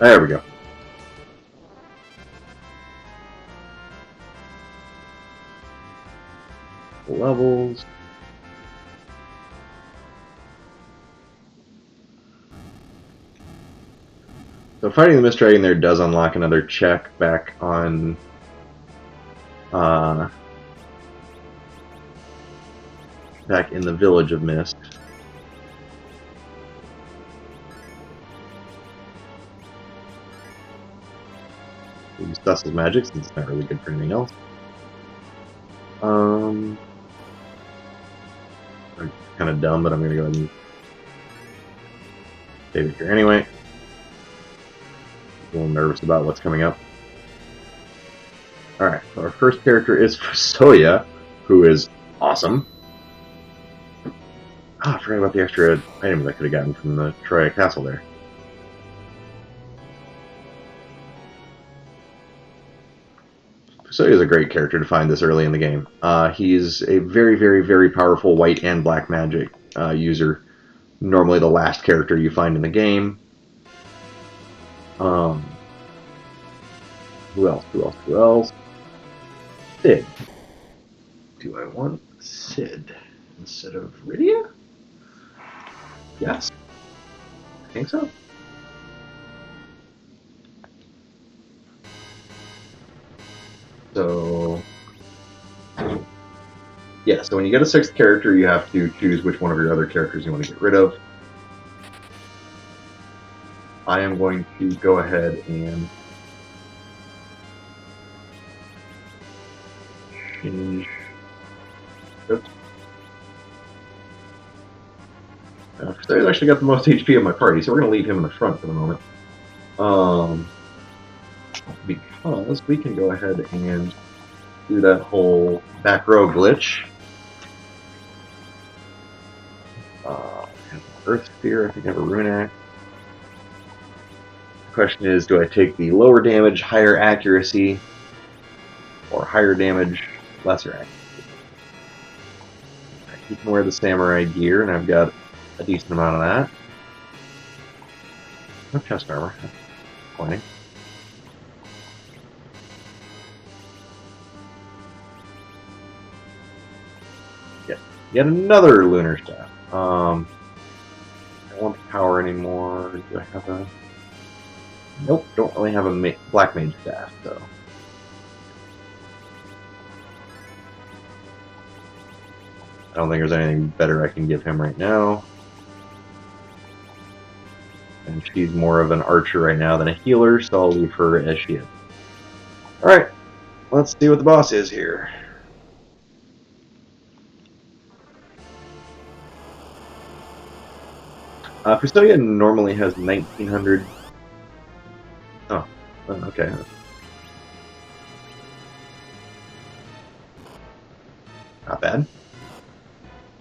S1: There we go. Levels. So fighting the Mist Dragon there does unlock another check back on back in the Village of Mist. Use Thus's magic since it's not really good for anything else. I'm kind of dumb, but I'm going to go ahead and save it here anyway. A little nervous about what's coming up. Alright, so our first character is Fusoya, who is awesome. Ah, I forgot about the extra items I could have gotten from the Troya Castle there. Fusoya is a great character to find this early in the game. He's a very, very, very powerful white and black magic user. Normally the last character you find in the game. Who else? Who else? Sid. Do I want Sid instead of Rydia? Yes. I think so. So, yeah, so when you get a sixth character, you have to choose which one of your other characters you want to get rid of. I am going to go ahead and change. Oops. Fusoya's actually got the most HP of my party, so we're going to leave him in the front for the moment. Because we can go ahead and do that whole back row glitch. Earth Sphere, I think I have a Rune Axe. The question is, do I take the lower damage, higher accuracy, or higher damage, lesser accuracy? You can wear the samurai gear, and I've got a decent amount of that. No chest armor. That's disappointing. Yet another lunar staff. I don't want the power anymore. Do I have a... Nope, don't really have a black mage staff, though. I don't think there's anything better I can give him right now. And she's more of an archer right now than a healer, so I'll leave her as she is. Alright, let's see what the boss is here. Fusoya normally has 1900. Oh, okay. Not bad.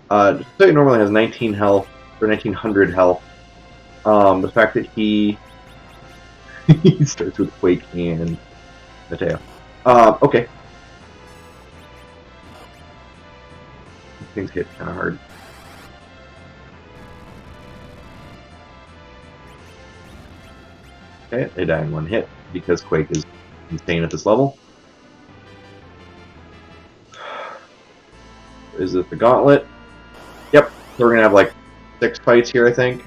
S1: Fusoya normally has 19 health, or 1900 health. The fact that he he starts with Quake and Mateo. Okay. Things hit kind of hard. Okay, they die in one hit because Quake is insane at this level. Is it the gauntlet? Yep. So we're gonna have like 6 fights here, I think.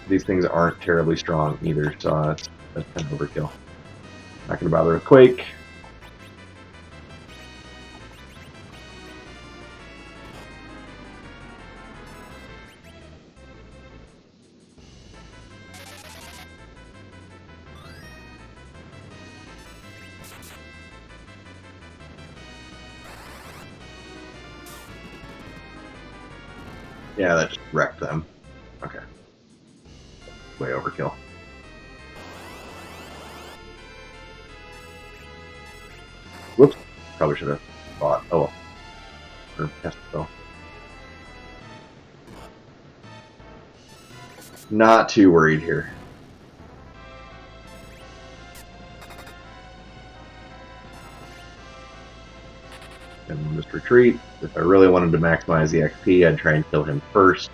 S1: These things aren't terribly strong either, so that's kind of overkill. Not gonna bother with Quake. Yeah, that just wrecked them. Okay. Way overkill. Whoops. Probably should have bought. Oh well. Or tested though. Not too worried here. And we'll just retreat. If I really wanted to maximize the XP, I'd try and kill him first.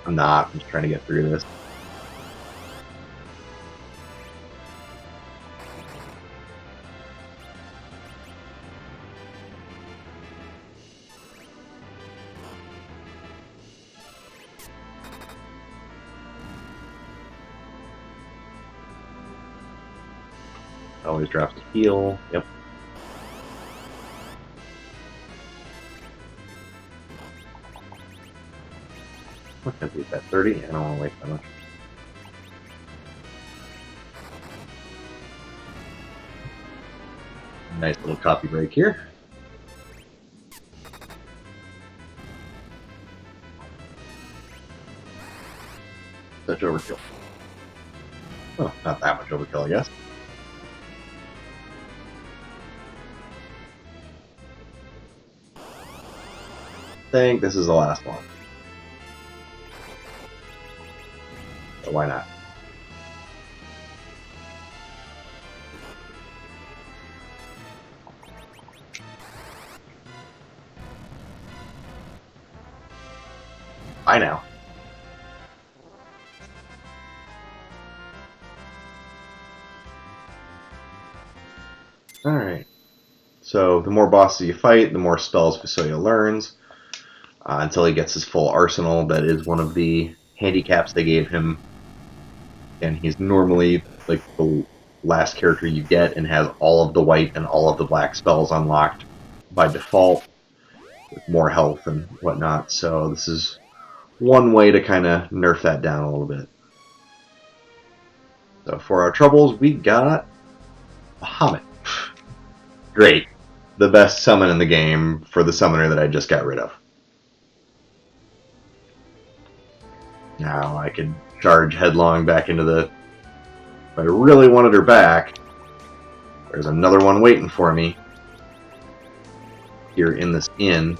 S1: I'm not. I'm just trying to get through this. Always drops a heal. Yep. What can I beat that? 30? I don't want to waste that much. Nice little copy break here. Such overkill. Oh, not that much overkill, I guess. I think this is the last one. So why not? I know. Alright. So the more bosses you fight, the more spells Fusoya learns. Until he gets his full arsenal. That is one of the handicaps they gave him. And he's normally like the last character you get and has all of the white and all of the black spells unlocked by default with more health and whatnot. So this is one way to kind of nerf that down a little bit. So for our troubles, we got Bahamut. Great. The best summon in the game for the summoner that I just got rid of. Now I could charge headlong back into the... If I really wanted her back, there's another one waiting for me here in this inn.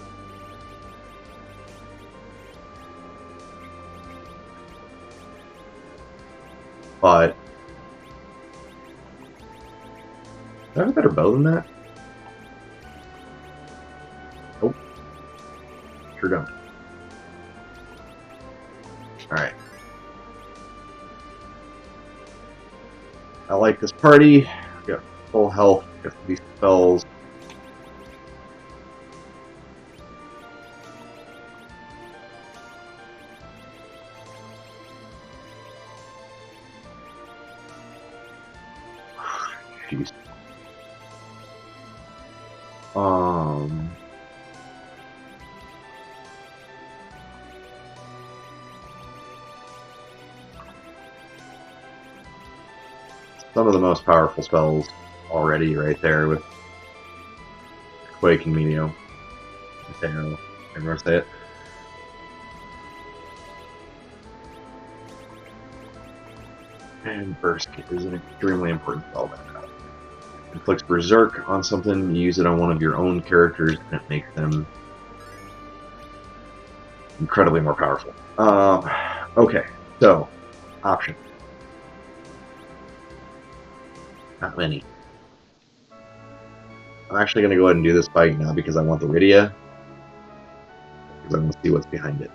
S1: But do I have a better bow than that? Nope. Sure don't. Alright. I like this party. Got full health, got these spells. Jeez. some of the most powerful spells already right there with Quake and Meteor. Mateo, everyone say it. And Burst is an extremely important spell that inflicts Berserk on something, you use it on one of your own characters, and it makes them incredibly more powerful. Okay, so, options. Not many. I'm actually going to go ahead and do this fight now because I want the Rydia, because I want to see what's behind it.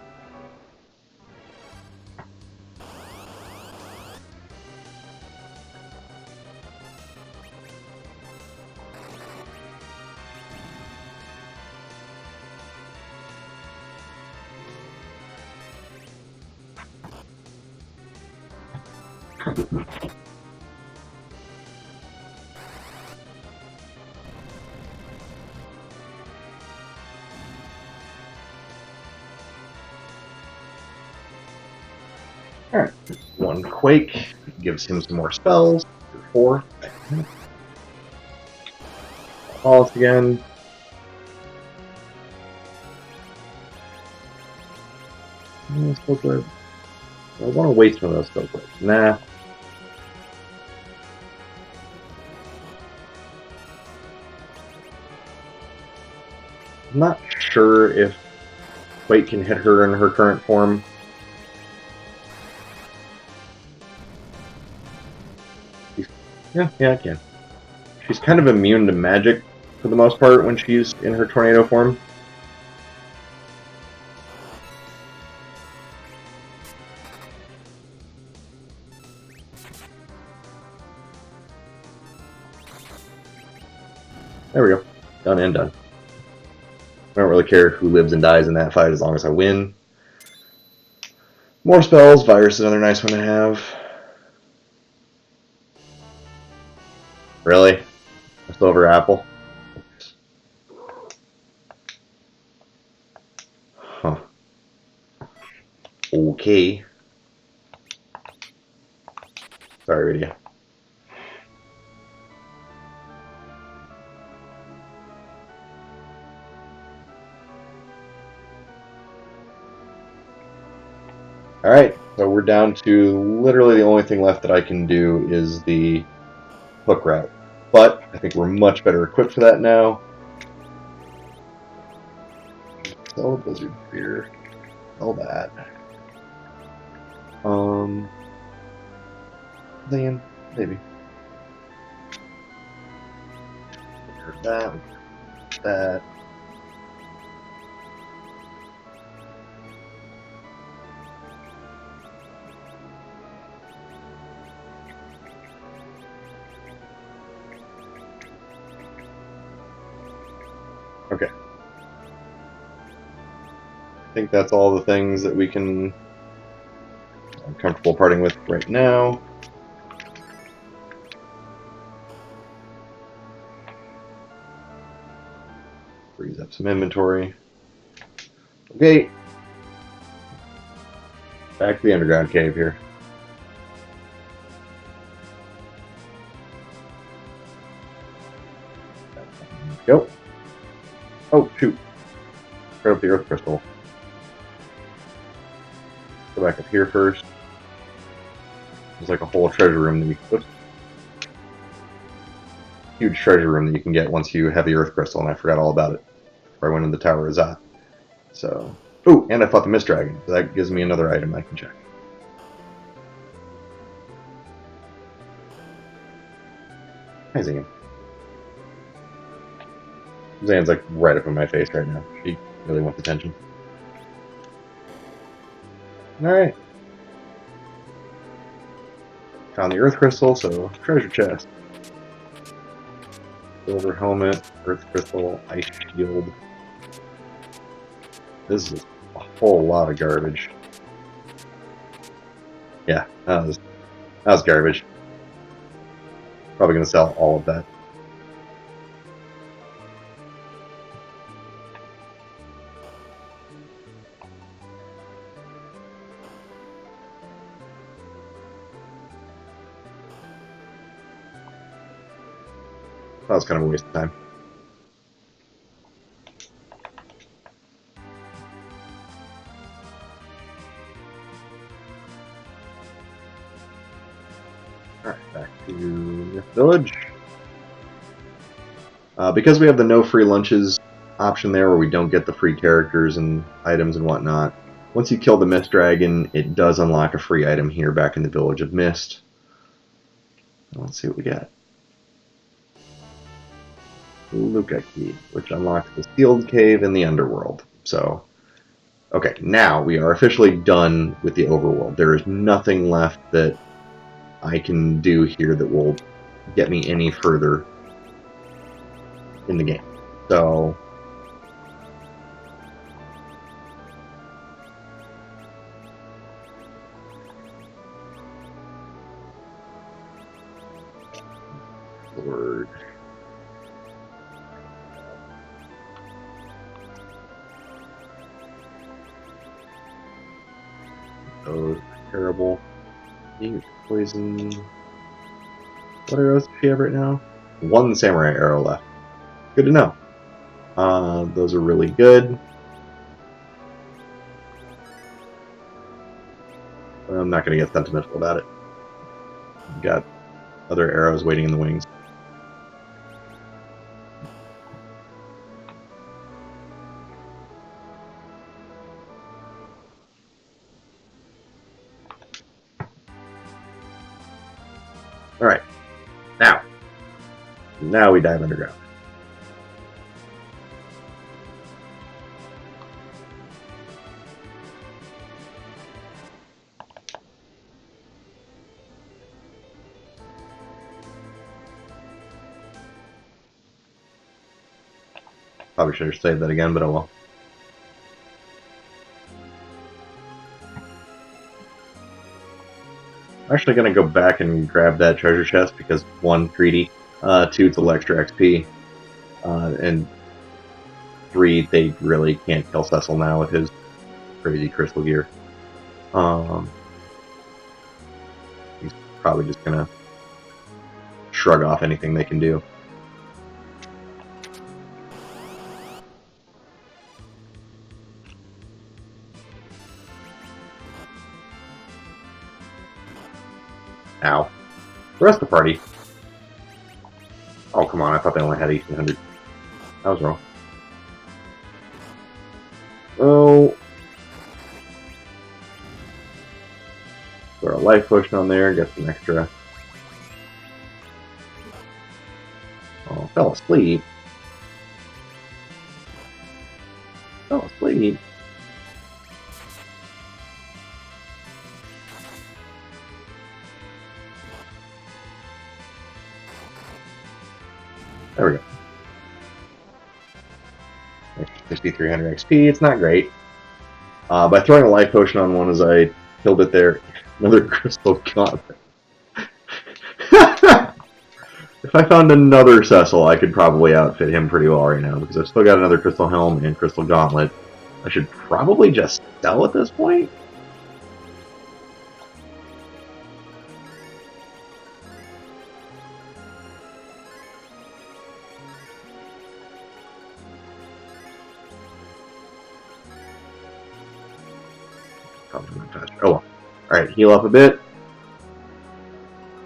S1: Alright, one Quake gives him some more spells. 4. Pulse again. Still good. I want to waste one of those still good. Nah. I'm not sure if Quake can hit her in her current form. Yeah, I can. She's kind of immune to magic for the most part when she's in her tornado form. There we go. Done and done. I don't really care who lives and dies in that fight as long as I win. More spells. Virus is another nice one to have. Really? A silver apple? Huh. Okay. Sorry, Rydia. Alright, so we're down to literally the only thing left that I can do is the hook route. But I think we're much better equipped for that now. Sell the Blizzard Spear. Sell that. Then, maybe. That. That. Okay. I think that's all the things that we I'm comfortable parting with right now. Freeze up some inventory. Okay. Back to the underground cave here. Go. Oh, shoot. Grab up the earth crystal. Go back up here first. There's like a whole treasure room that you can... Oops. Huge treasure room that you can get once you have the earth crystal, and I forgot all about it before I went in the Tower of Zot. So... Ooh, and I fought the Mist Dragon, so that gives me another item I can check. Hi, Zan. Zan's like right up in my face right now. She really wants attention. Alright. Found the earth crystal, so treasure chest. Silver helmet, earth crystal, ice shield. This is a whole lot of garbage. Yeah, that was garbage. Probably gonna sell all of that. That was kind of a waste of time. Alright, back to the village. Because we have the no free lunches option there, where we don't get the free characters and items and whatnot, once you kill the Mist Dragon, it does unlock a free item here back in the Village of Mist. Let's see what we got. Luca Key, which unlocks the Sealed Cave in the Underworld. So, okay, now we are officially done with the Overworld. There is nothing left that I can do here that will get me any further in the game. So, Lord. Those are terrible. Poison. What arrows does she have right now? One samurai arrow left. Good to know. Those are really good. I'm not going to get sentimental about it. I've got other arrows waiting in the wings. Alright. Now we dive underground. Probably should have saved that again, but oh well. I'm actually going to go back and grab that treasure chest because, one, greedy, two, it's a little extra XP, and three, they really can't kill Cecil now with his crazy crystal gear. He's probably just going to shrug off anything they can do. Ow. The rest of the party. Oh, come on, I thought they only had 1,800. I was wrong. Oh. Throw a life potion on there, get some extra. Oh, fell asleep. Fell asleep. There we go. 6,300 XP, it's not great. By throwing a life potion on one as I killed it there, another crystal gauntlet. If I found another Cecil, I could probably outfit him pretty well right now, because I've still got another crystal helm and crystal gauntlet. I should probably just sell at this point. Probably not faster. Oh well. Alright, heal up a bit.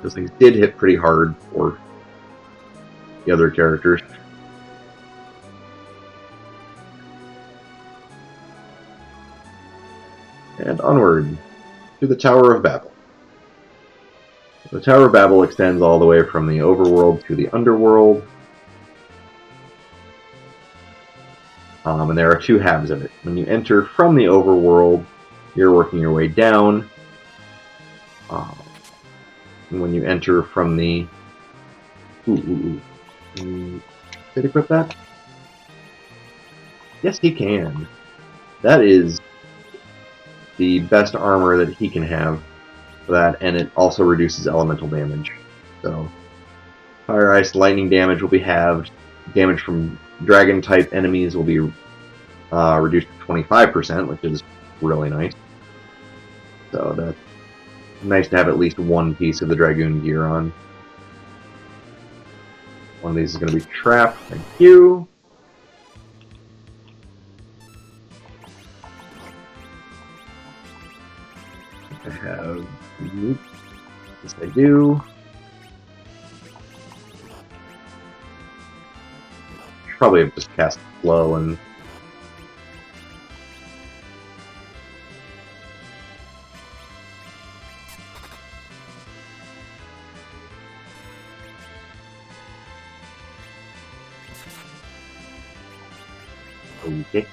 S1: Those things did hit pretty hard for the other characters. And onward to the Tower of Babel. The Tower of Babel extends all the way from the overworld to the underworld. And there are two halves of it. When you enter from the overworld, you're working your way down. And when you enter from the... Did it equip that? Yes, he can. That is the best armor that he can have for that, and it also reduces elemental damage. So, fire, ice, lightning damage will be halved. Damage from dragon-type enemies will be reduced to 25%, which is really nice. So that's nice to have at least one piece of the Dragoon gear on. One of these is going to be trapped. Thank you. I have... Yes, I do. Probably have just cast Flow and... Okay.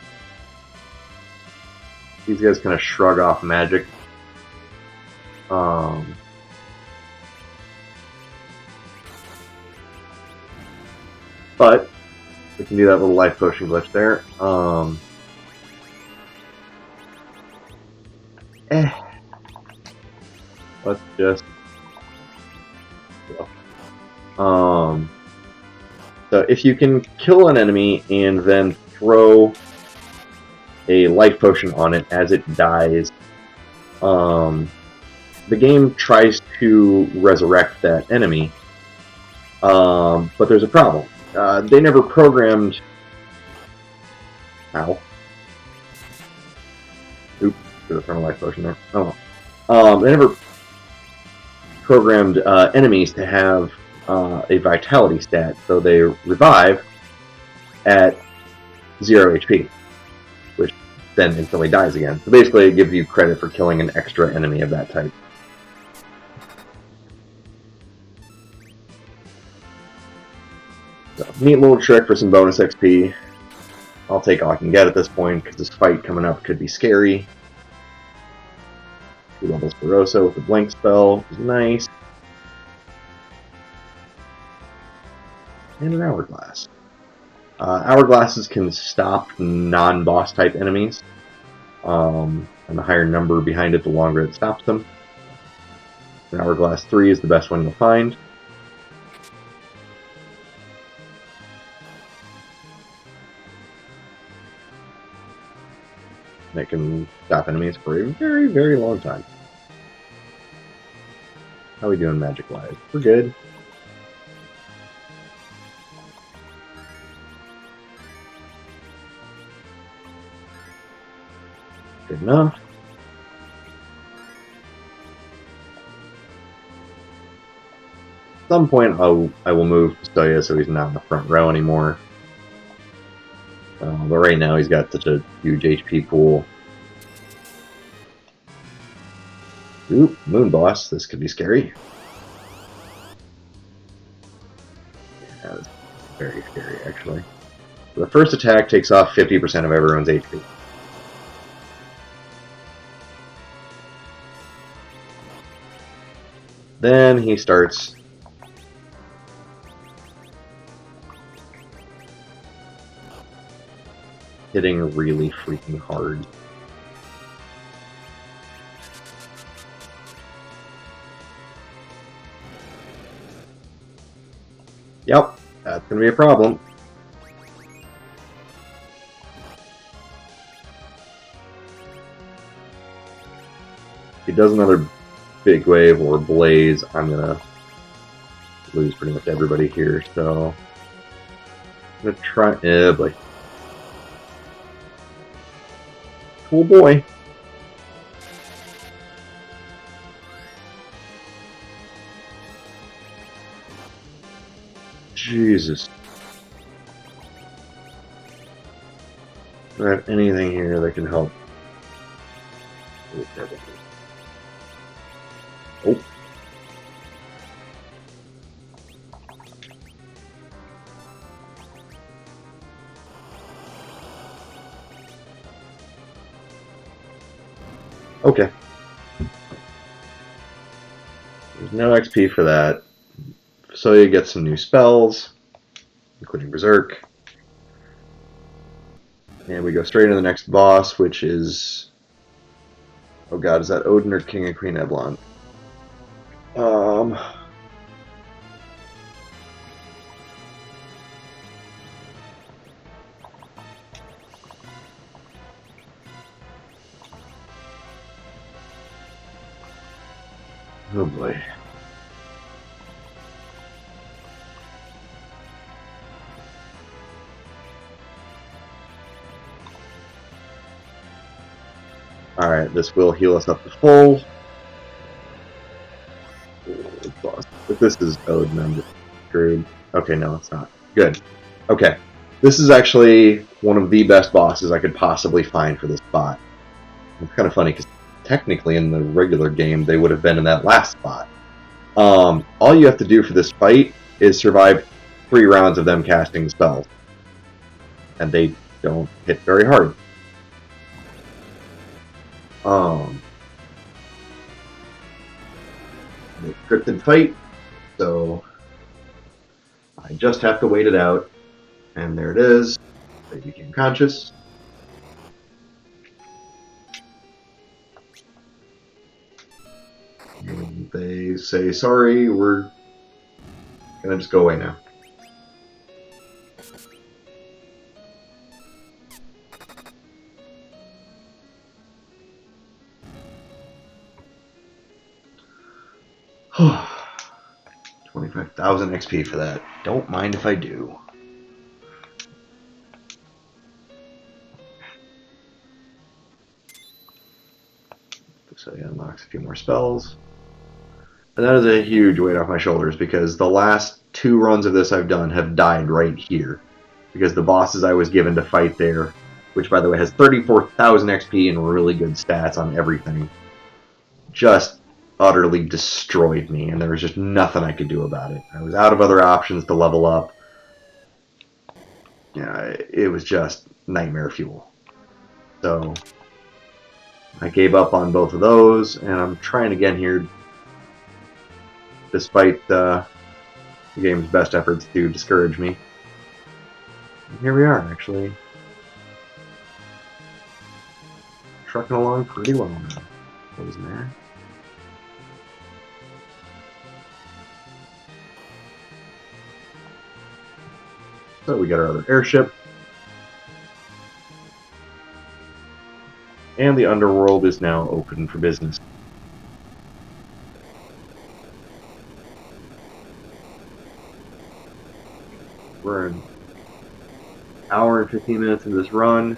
S1: These guys kind of shrug off magic. But we can do that little life potion glitch there. Let's just. So if you can kill an enemy and then throw a life potion on it as it dies, the game tries to resurrect that enemy, but there's a problem. They never programmed... Ow. Oops, should have thrown a life potion there. Oh well. They never programmed enemies to have a vitality stat, so they revive at 0 HP, which then instantly dies again. So basically it gives you credit for killing an extra enemy of that type. So, neat little trick for some bonus XP. I'll take all I can get at this point, because this fight coming up could be scary. 2 levels Barossa with the blink spell, which is nice. And an Hourglass. Hourglasses can stop non-boss type enemies. And the higher number behind it, the longer it stops them. An Hourglass 3 is the best one you'll find. And it can stop enemies for a very, very long time. How are we doing magic-wise? We're good. Good enough. At some point, I will move Stoya so he's not in the front row anymore. But right now, he's got such a huge HP pool. Ooh, Moon Boss. This could be scary. Yeah, that's very scary, actually. So the first attack takes off 50% of everyone's HP. Then he starts hitting really freaking hard. Yep, that's gonna be a problem. If he does another big wave or blaze, I'm gonna lose pretty much everybody here, so I'm gonna try. Boy. Cool boy. Jesus. Do I have anything here that can help? Oh. Okay. There's no XP for that. So you get some new spells, including Berserk. And we go straight into the next boss, which is... Oh god, is that Odin or King and Queen Eblon? Oh boy. Alright, this will heal us up to full. But this is owed and I'm just screwed. Okay, no, it's not. Good. Okay. This is actually one of the best bosses I could possibly find for this spot. It's kind of funny because technically in the regular game they would have been in that last spot. All you have to do for this fight is survive 3 rounds of them casting spells. And they don't hit very hard. It's a scripted fight, so I just have to wait it out. And there it is. They became conscious. And they say, sorry, we're gonna just go away now. Oh, 25,000 XP for that. Don't mind if I do. So he unlocks a few more spells. And that is a huge weight off my shoulders because the last 2 runs of this I've done have died right here. Because the bosses I was given to fight there, which by the way has 34,000 XP and really good stats on everything, just utterly destroyed me, and there was just nothing I could do about it. I was out of other options to level up. Yeah, it was just nightmare fuel. So I gave up on both of those, and I'm trying again here, despite the game's best efforts to discourage me. And here we are, actually. Trucking along pretty well now. What was in there? So we got our other airship. And the underworld is now open for business. We're an hour and 15 minutes into this run.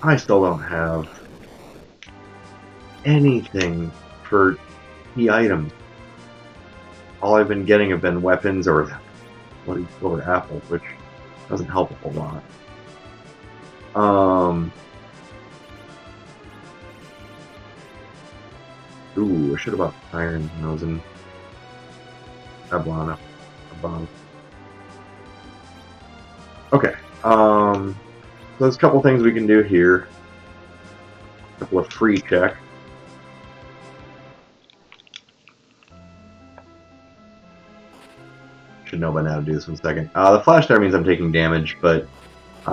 S1: I still don't have anything for key items. All I've been getting have been weapons or bloody silver apples, which doesn't help a whole lot. Ooh, I should have bought iron when I was in Ablana. Okay, so there's a couple things we can do here. A couple of free check. Should know by now to do this in a second. The flash there means I'm taking damage, but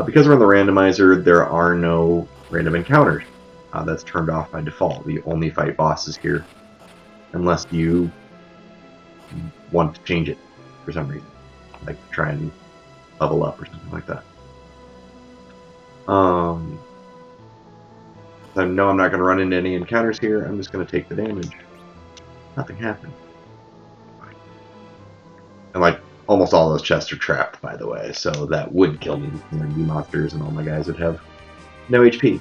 S1: because we're in the randomizer, there are no random encounters. That's turned off by default. You only fight bosses here, unless you want to change it for some reason, like try and level up or something like that. I know I'm not going to run into any encounters here. I'm just going to take the damage. Nothing happened. And like almost all those chests are trapped, by the way, so that would kill me. There'd be monsters, and all my guys would have no HP.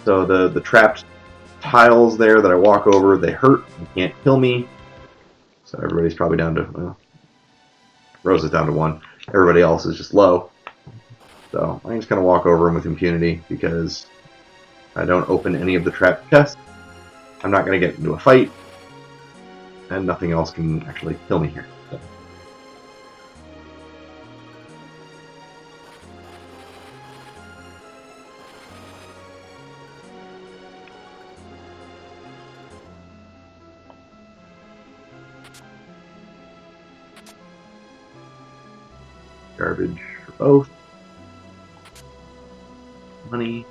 S1: So the trapped tiles there that I walk over, they hurt. You can't kill me. So everybody's probably down to, well, Rose is down to 1. Everybody else is just low. So I'm just going to walk over them with impunity because I don't open any of the trapped chests. I'm not going to get into a fight. And nothing else can actually kill me here. So. Garbage for both. Money.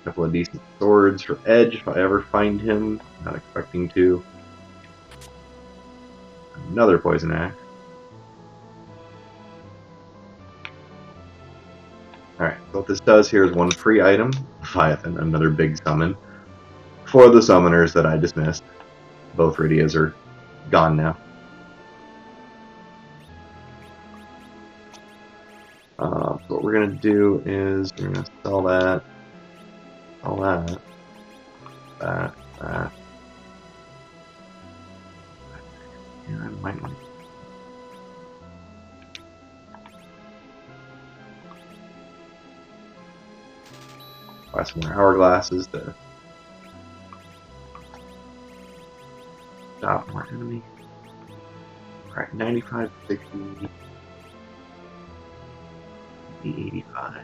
S1: A couple of decent swords for Edge if I ever find him. Not expecting to. Another poison axe. Alright, so what this does here is one free item. Leviathan, another big summon. For the summoners that I dismissed. Both Rydias are gone now. So what we're going to do is we're going to sell that, that. Yeah, I might want to buy some more hourglasses to stop more enemy. Alright, 95, 60, 85.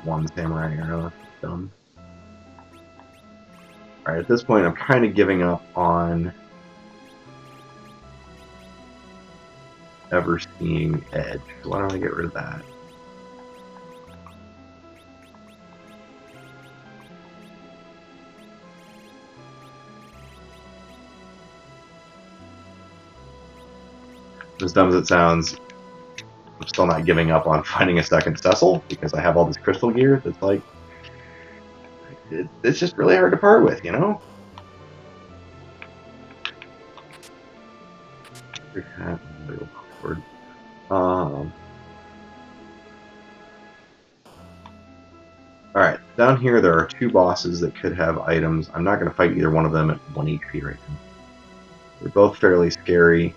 S1: One samurai arrow. Done. Alright, at this point I'm kind of giving up on ever seeing Edge. Why don't I get rid of that? As dumb as it sounds, I'm still not giving up on finding a second Cecil because I have all this crystal gear that's like, it's just really hard to part with, you know? Alright, down here there are two bosses that could have items. I'm not going to fight either one of them at 1 HP right now. They're both fairly scary.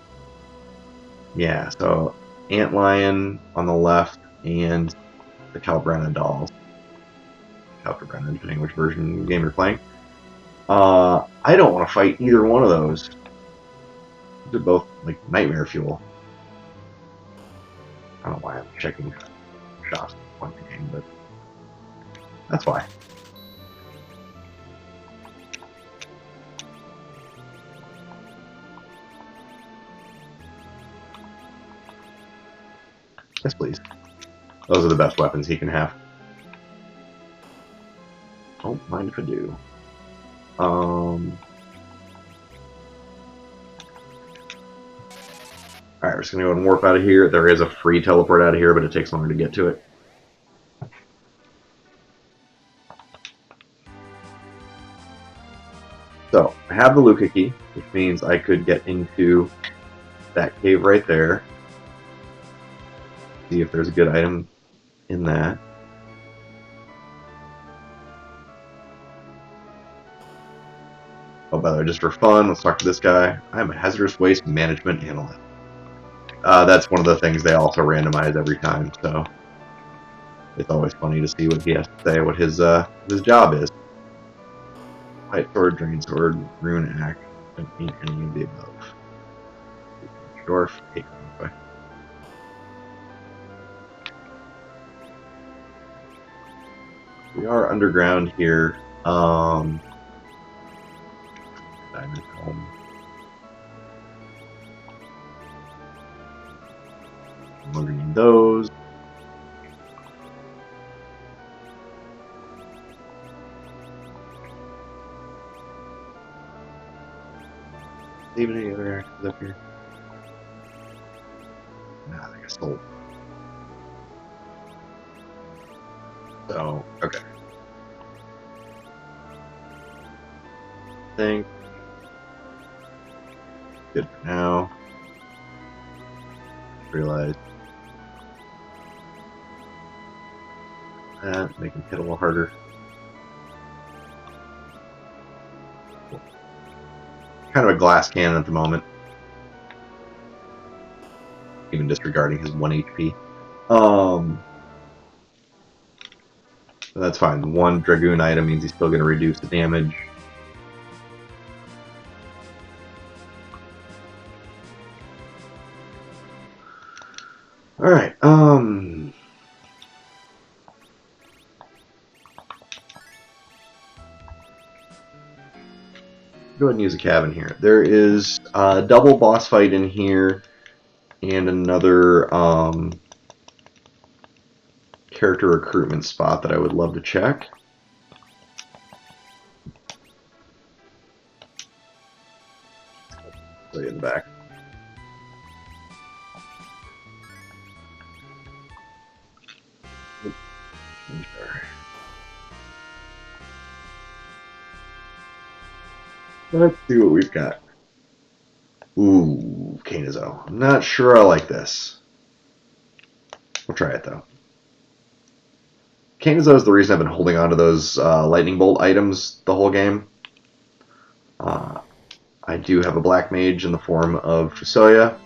S1: Yeah, so Antlion on the left and the Calbrana dolls. Calbrana, depending which version of the game you're playing. I don't want to fight either one of those. They're both like nightmare fuel. I don't know why I'm checking shots at one game, but that's why. Yes, please. Those are the best weapons he can have. Don't mind if I do. Alright, we're just going to go and warp out of here. There is a free teleport out of here, but it takes longer to get to it. So, I have the Luca key, which means I could get into that cave right there. See if there's a good item in that. Oh, by the way, just for fun, let's talk to this guy. I'm a hazardous waste management analyst. That's one of the things they also randomize every time, so it's always funny to see what he has to say, what his job is. Light sword, drain sword, rune axe. Don't need any of the above. Dwarf, take away. We are underground here. Diamond home. I'm wondering those. Even any other actors up here? Nah, I think I sold. So, okay. Think. Good for now. Realize that, make him hit a little harder. Cool. Kind of a glass cannon at the moment. Even disregarding his 1 HP. So that's fine. One Dragoon item means he's still going to reduce the damage. Alright, go ahead and use a cabin here. There is a double boss fight in here and another character recruitment spot that I would love to check. So in the back. Let's see what we've got. Ooh, Kanazo. I'm not sure I like this. We'll try it though. Kanazo is the reason I've been holding on to those lightning bolt items the whole game. I do have a black mage in the form of Fusoya.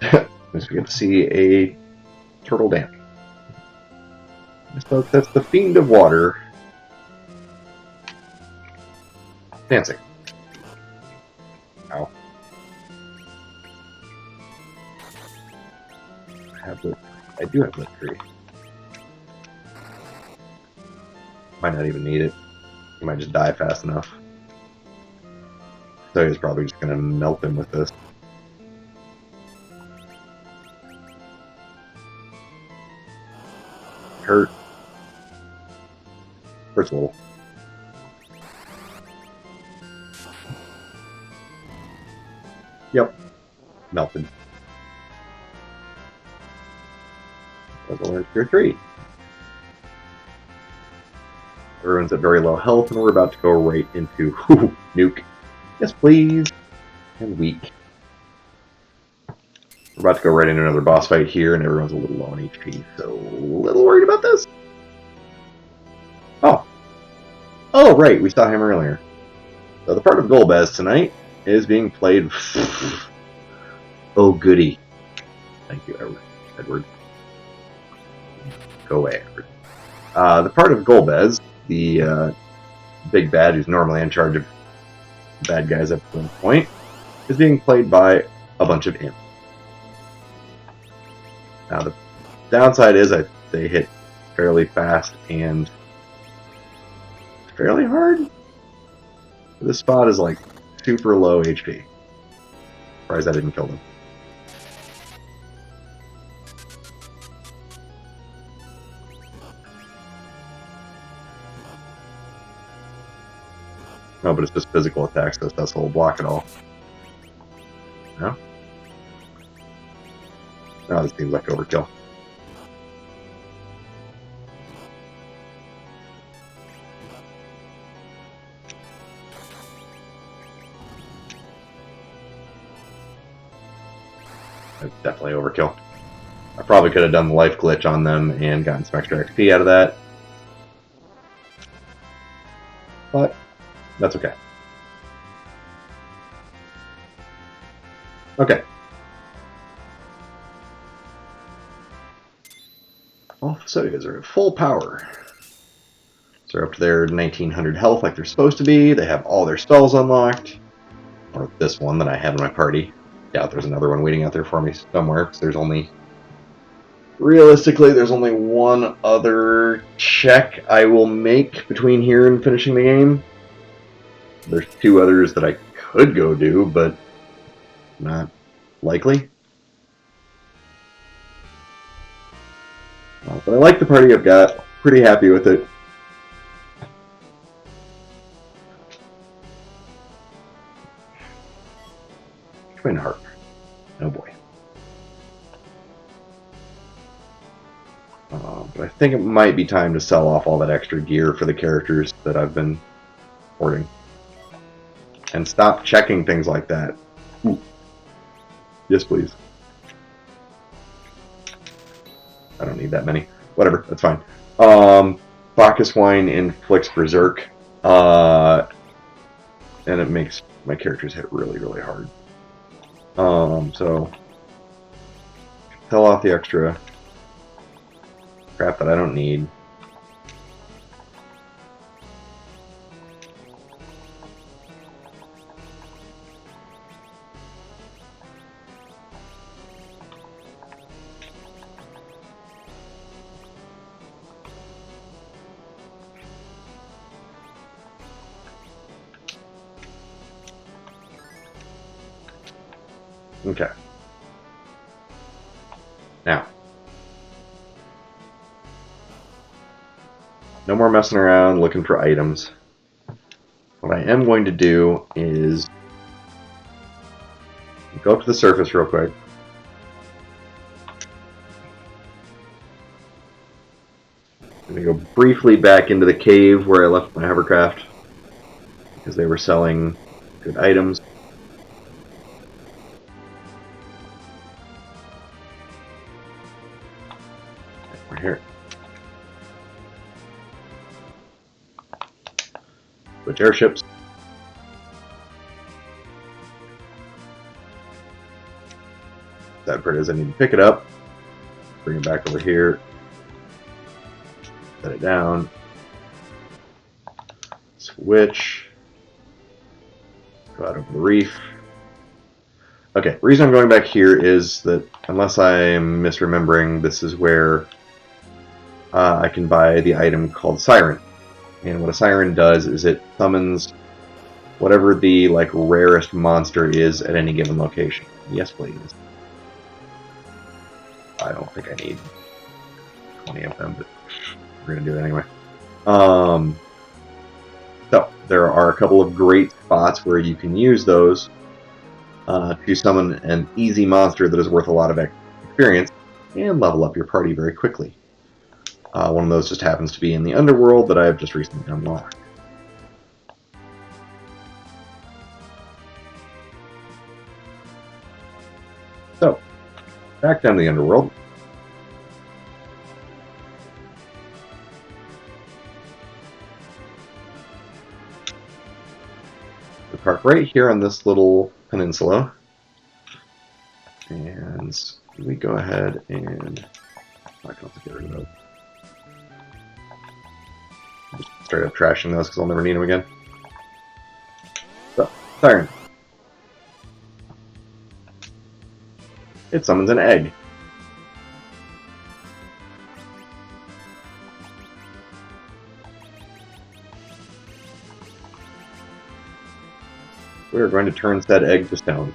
S1: As we get to see a turtle dance. So that's the Fiend of Water dancing. Ow. I do have the tree. Might not even need it. He might just die fast enough. So he's probably just going to melt him with this. Hurt. Hurts a little. Yep. Melted. That's only tier 3. Everyone's at very low health, and we're about to go right into nuke. Yes, please. And weak. We're about to go right into another boss fight here, and everyone's a little low on HP, so a little worried about this. Oh. Oh, right, we saw him earlier. So the part of Golbez tonight is being played... Oh, goody. Thank you, Edward. Go away, Edward. The part of Golbez, the big bad who's normally in charge of bad guys at one point, is being played by a bunch of imps. Now, the downside is that they hit fairly fast and fairly hard. This spot is like super low HP. Surprised I didn't kill them. No, but it's just physical attacks, so that's will block it all. No? No, this seems like overkill. That's definitely overkill. I probably could have done the life glitch on them and gotten some extra XP out of that. But that's okay. Okay. All Fusoyas are at full power. So they're up to their 1900 health like they're supposed to be. They have all their spells unlocked. Or this one that I have in my party. Doubt there's another one waiting out there for me somewhere, because there's only... Realistically, there's only one other check I will make between here and finishing the game. There's 2 others that I could go do, but not likely. But I like the party I've got. Pretty happy with it. Twin Harp. Oh boy. But I think it might be time to sell off all that extra gear for the characters that I've been hoarding. And stop checking things like that. Ooh. Yes, please. I don't need that many. Whatever, that's fine. Bacchus Wine inflicts Berserk. And it makes my characters hit really, really hard. So... sell off the extra crap that I don't need. Okay. Now. No more messing around looking for items. What I am going to do is go up to the surface real quick. I'm going to go briefly back into the cave where I left my hovercraft. because they were selling good items. We're here. Switch airships. That part is I need to pick it up, bring it back over here, set it down, switch, go out of the reef. Okay, the reason I'm going back here is that, unless I'm misremembering, this is where I can buy the item called Siren. And what a Siren does is it summons whatever the rarest monster is at any given location. Yes, please. I don't think I need 20 of them, but we're going to do it anyway. So, there are a couple of great spots where you can use those to summon an easy monster that is worth a lot of experience and level up your party very quickly. One of those just happens to be in the underworld that I have just recently unlocked. So, back down to the underworld. We park right here on this little peninsula. And we go ahead and... I can also get rid of those. Just straight up trashing those because I'll never need them again. So, Siren. It summons an egg. We are going to turn said egg to stone.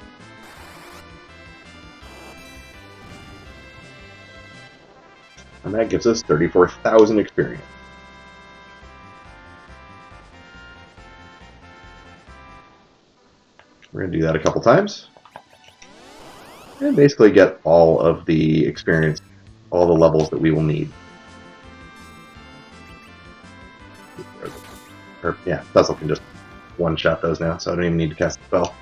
S1: And that gives us 34,000 experience. We're going to do that a couple times. And basically get all of the experience, all the levels that we will need. Or, yeah, Cecil can just one-shot those now, so I don't even need to cast the spell.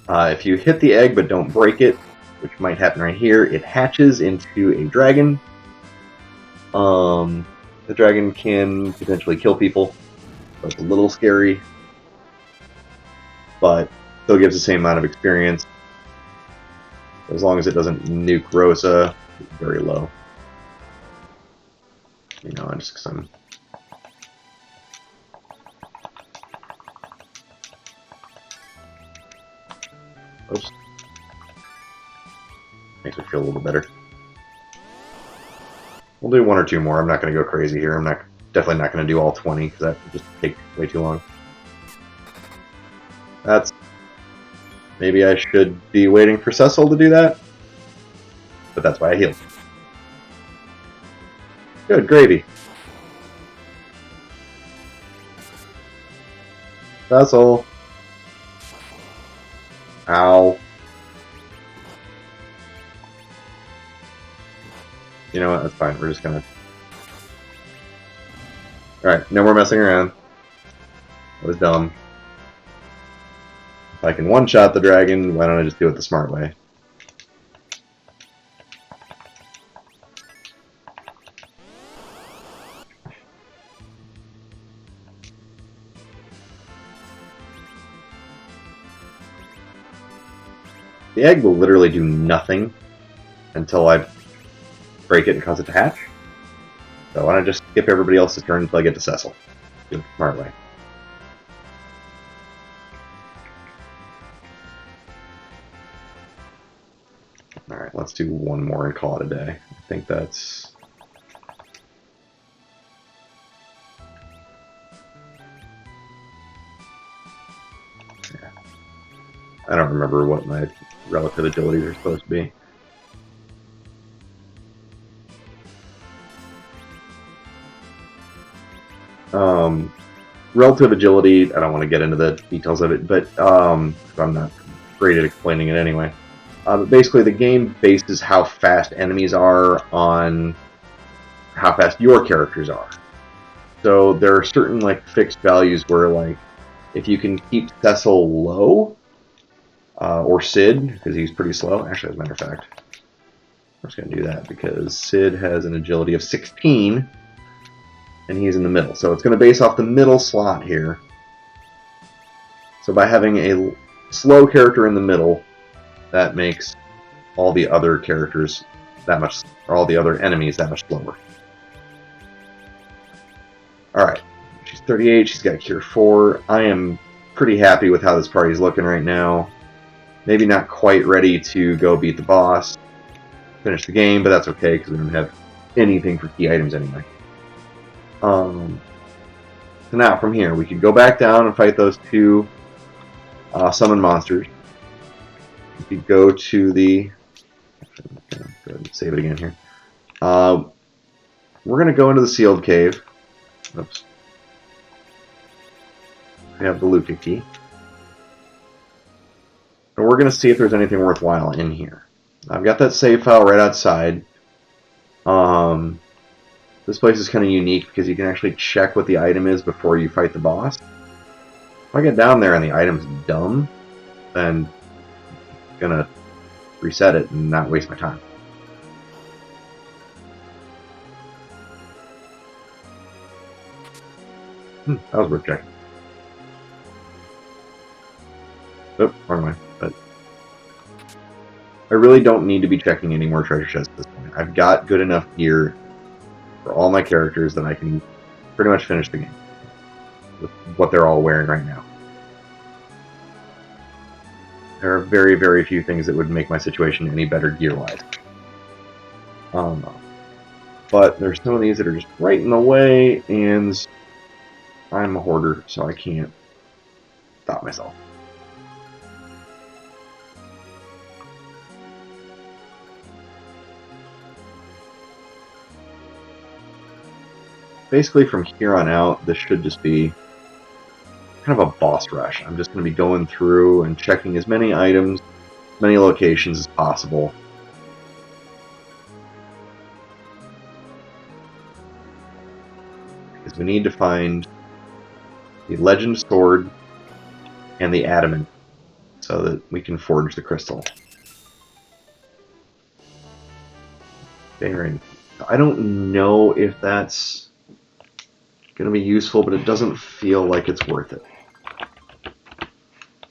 S1: If you hit the egg but don't break it, which might happen right here, it hatches into a dragon. The dragon can potentially kill people, so it's a little scary, but still gives the same amount of experience. As long as it doesn't nuke Rosa, it's very low. You know, just because I'm... Oops. Makes me feel a little better. We'll do one or two more. I'm not going to go crazy here. I'm definitely not going to do all 20 because that would just take way too long. Maybe I should be waiting for Cecil to do that, but that's why I healed. Good gravy. Cecil. Ow. You know what? That's fine. We're just gonna... Alright, no more messing around. That was dumb. If I can one-shot the dragon, why don't I just do it the smart way? The egg will literally do nothing until I break it and cause it to hatch. So why don't I just skip everybody else's turn until I get to Cecil? Do it the smart way. Alright, let's do one more and call it a day. I think that's... Yeah. I don't remember what my relative agilities are supposed to be. Relative agility, I don't want to get into the details of it, but I'm not great at explaining it anyway. But basically, the game bases how fast enemies are on how fast your characters are. So there are certain like fixed values where like if you can keep Cecil low, or Sid, because he's pretty slow. Actually, as a matter of fact, I'm just going to do that because Sid has an agility of 16, and he's in the middle. So it's going to base off the middle slot here. So by having a slow character in the middle, that makes all the other characters that much, or all the other enemies that much slower. Alright, she's 38, she's got Cure 4. I am pretty happy with how this party's looking right now. Maybe not quite ready to go beat the boss, finish the game, but that's okay because we don't have anything for key items anyway. So now from here, we could go back down and fight those two summon monsters. We could go to the... Go ahead and save it again here. We're going to go into the sealed cave. Oops. We have the Luca key. And we're going to see if there's anything worthwhile in here. I've got that save file right outside. This place is kind of unique because you can actually check what the item is before you fight the boss. If I get down there and the item's dumb, then I'm going to reset it and not waste my time. That was worth checking. Oh, wrong way. But I really don't need to be checking any more treasure chests at this point. I've got good enough gear for all my characters that I can pretty much finish the game with what they're all wearing right now. There are very, very few things that would make my situation any better gear-wise. But there's some of these that are just right in the way, and I'm a hoarder, so I can't stop myself. Basically, from here on out, this should just be kind of a boss rush. I'm just going to be going through and checking as many items, as many locations as possible. Because we need to find the legend sword and the adamant so that we can forge the crystal. Baron. I don't know if that's going to be useful, but it doesn't feel like it's worth it.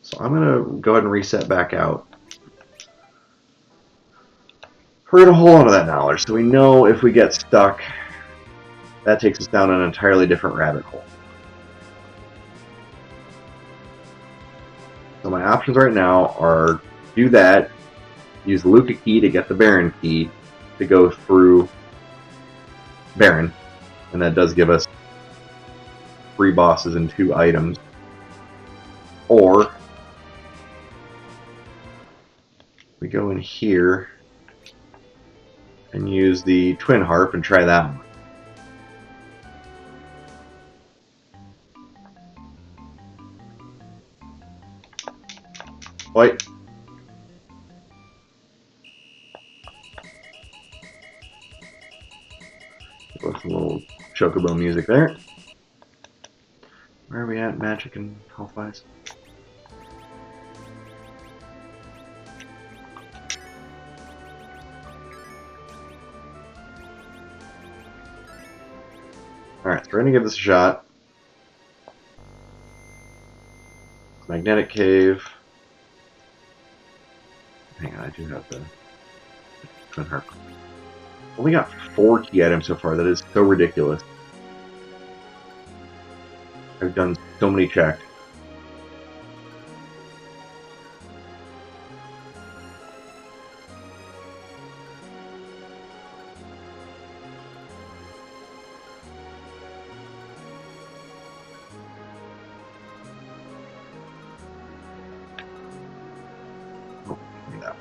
S1: So I'm going to go ahead and reset back out. We're going to hold on to that knowledge so we know if we get stuck, that takes us down an entirely different rabbit hole. So my options right now are do that, use the Luca key to get the Baron key to go through Baron, and that does give us 3 bosses and 2 items. Or we go in here and use the Twin Harp and try that one. Wait. With some little chocobo music there. Where are we at? Magic and health-wise? Alright, so we're going to give this a shot. Magnetic Cave. Hang on, I do have the Twin Harp. Only got 4 key items so far. That is so ridiculous. I've done so many checks. Oh, give me that.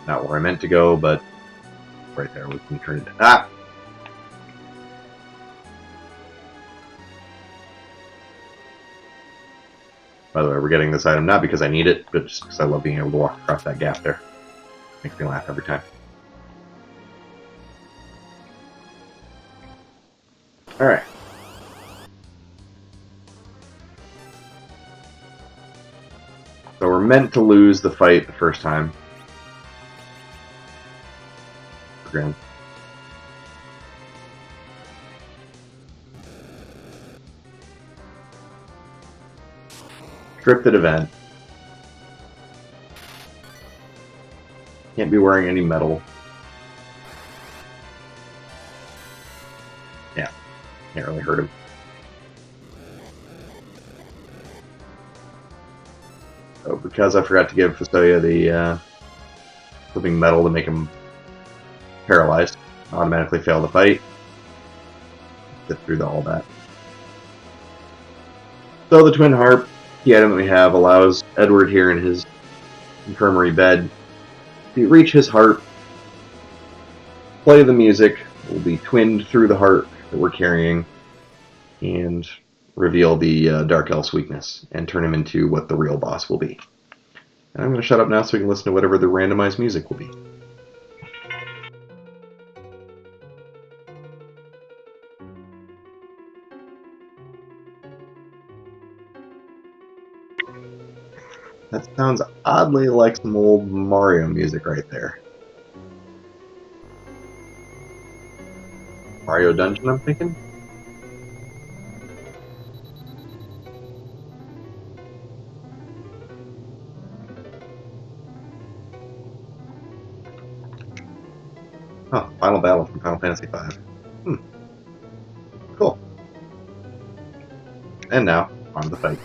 S1: Not where I meant to go, but right there we can turn it. Ah! By the way, we're getting this item not because I need it, but just because I love being able to walk across that gap there. Makes me laugh every time. Alright. So we're meant to lose the fight the first time. Again. Scripted event. Can't be wearing any metal. Yeah, can't really hurt him. Oh, because I forgot to give Fusoya the flipping metal to make him paralyzed, automatically fail the fight. Get through all that. So the Twin Harp, the item that we have, allows Edward here in his infirmary bed to reach his harp, play the music, will be twinned through the harp that we're carrying, and reveal the Dark Elf's weakness, and turn him into what the real boss will be. And I'm going to shut up now so we can listen to whatever the randomized music will be. That sounds oddly like some old Mario music right there. Mario Dungeon, I'm thinking? Oh, Final Battle from Final Fantasy V. Cool. And now, on to the fight.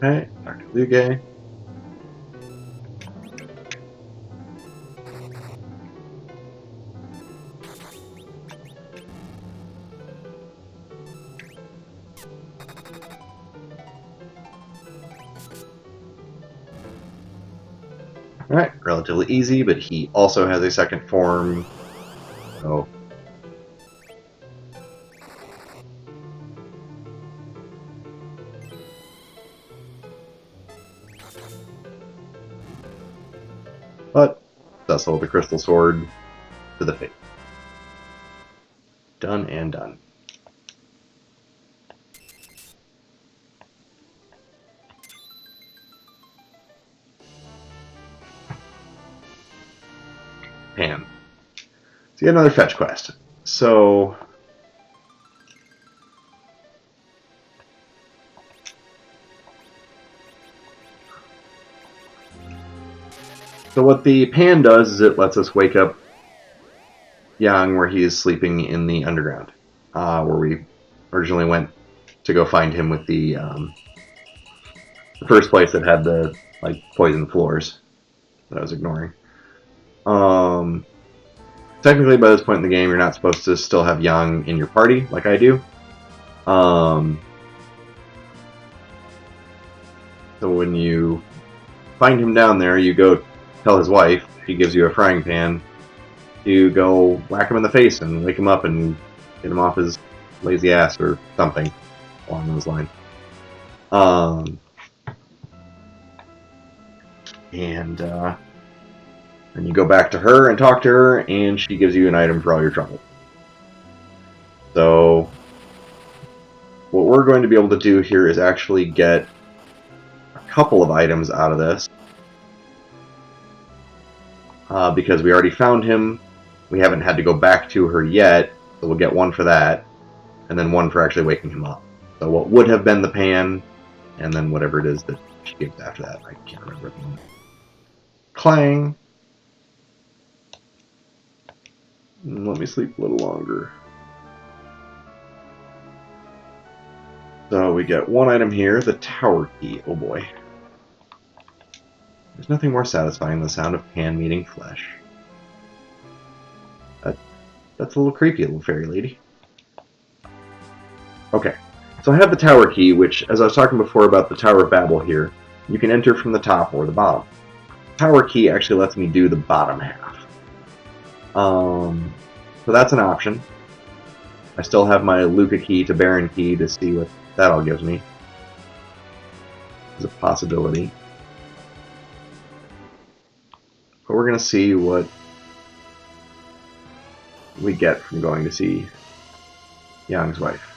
S1: Okay, Dr. Luge. Alright, relatively easy, but he also has a second form. So. But, Cecil with the Crystal Sword to the face. Done and done. Pan. So, yet another fetch quest. So, what the pan does is it lets us wake up Yang where he is sleeping in the underground, where we originally went to go find him with the first place that had the poison floors that I was ignoring. Technically, by this point in the game, you're not supposed to still have Yang in your party like I do. So when you find him down there, you go tell his wife. She gives you a frying pan. You go whack him in the face and wake him up and get him off his lazy ass or something along those lines. And you go back to her and talk to her, and she gives you an item for all your trouble. So what we're going to be able to do here is actually get a couple of items out of this. Because we already found him. We haven't had to go back to her yet, so we'll get one for that, and then one for actually waking him up. So what would have been the pan, and then whatever it is that she gives after that. I can't remember at the moment. Clang! Let me sleep a little longer. So we get one item here, the tower key. Oh boy. There's nothing more satisfying than the sound of pan meeting flesh. That's a little creepy, little fairy lady. Okay, so I have the tower key, which, as I was talking before about the Tower of Babel here, you can enter from the top or the bottom. Tower key actually lets me do the bottom half. So that's an option. I still have my Luca key to Baron key to see what that all gives me. is a possibility. But we're going to see what we get from going to see Yang's wife.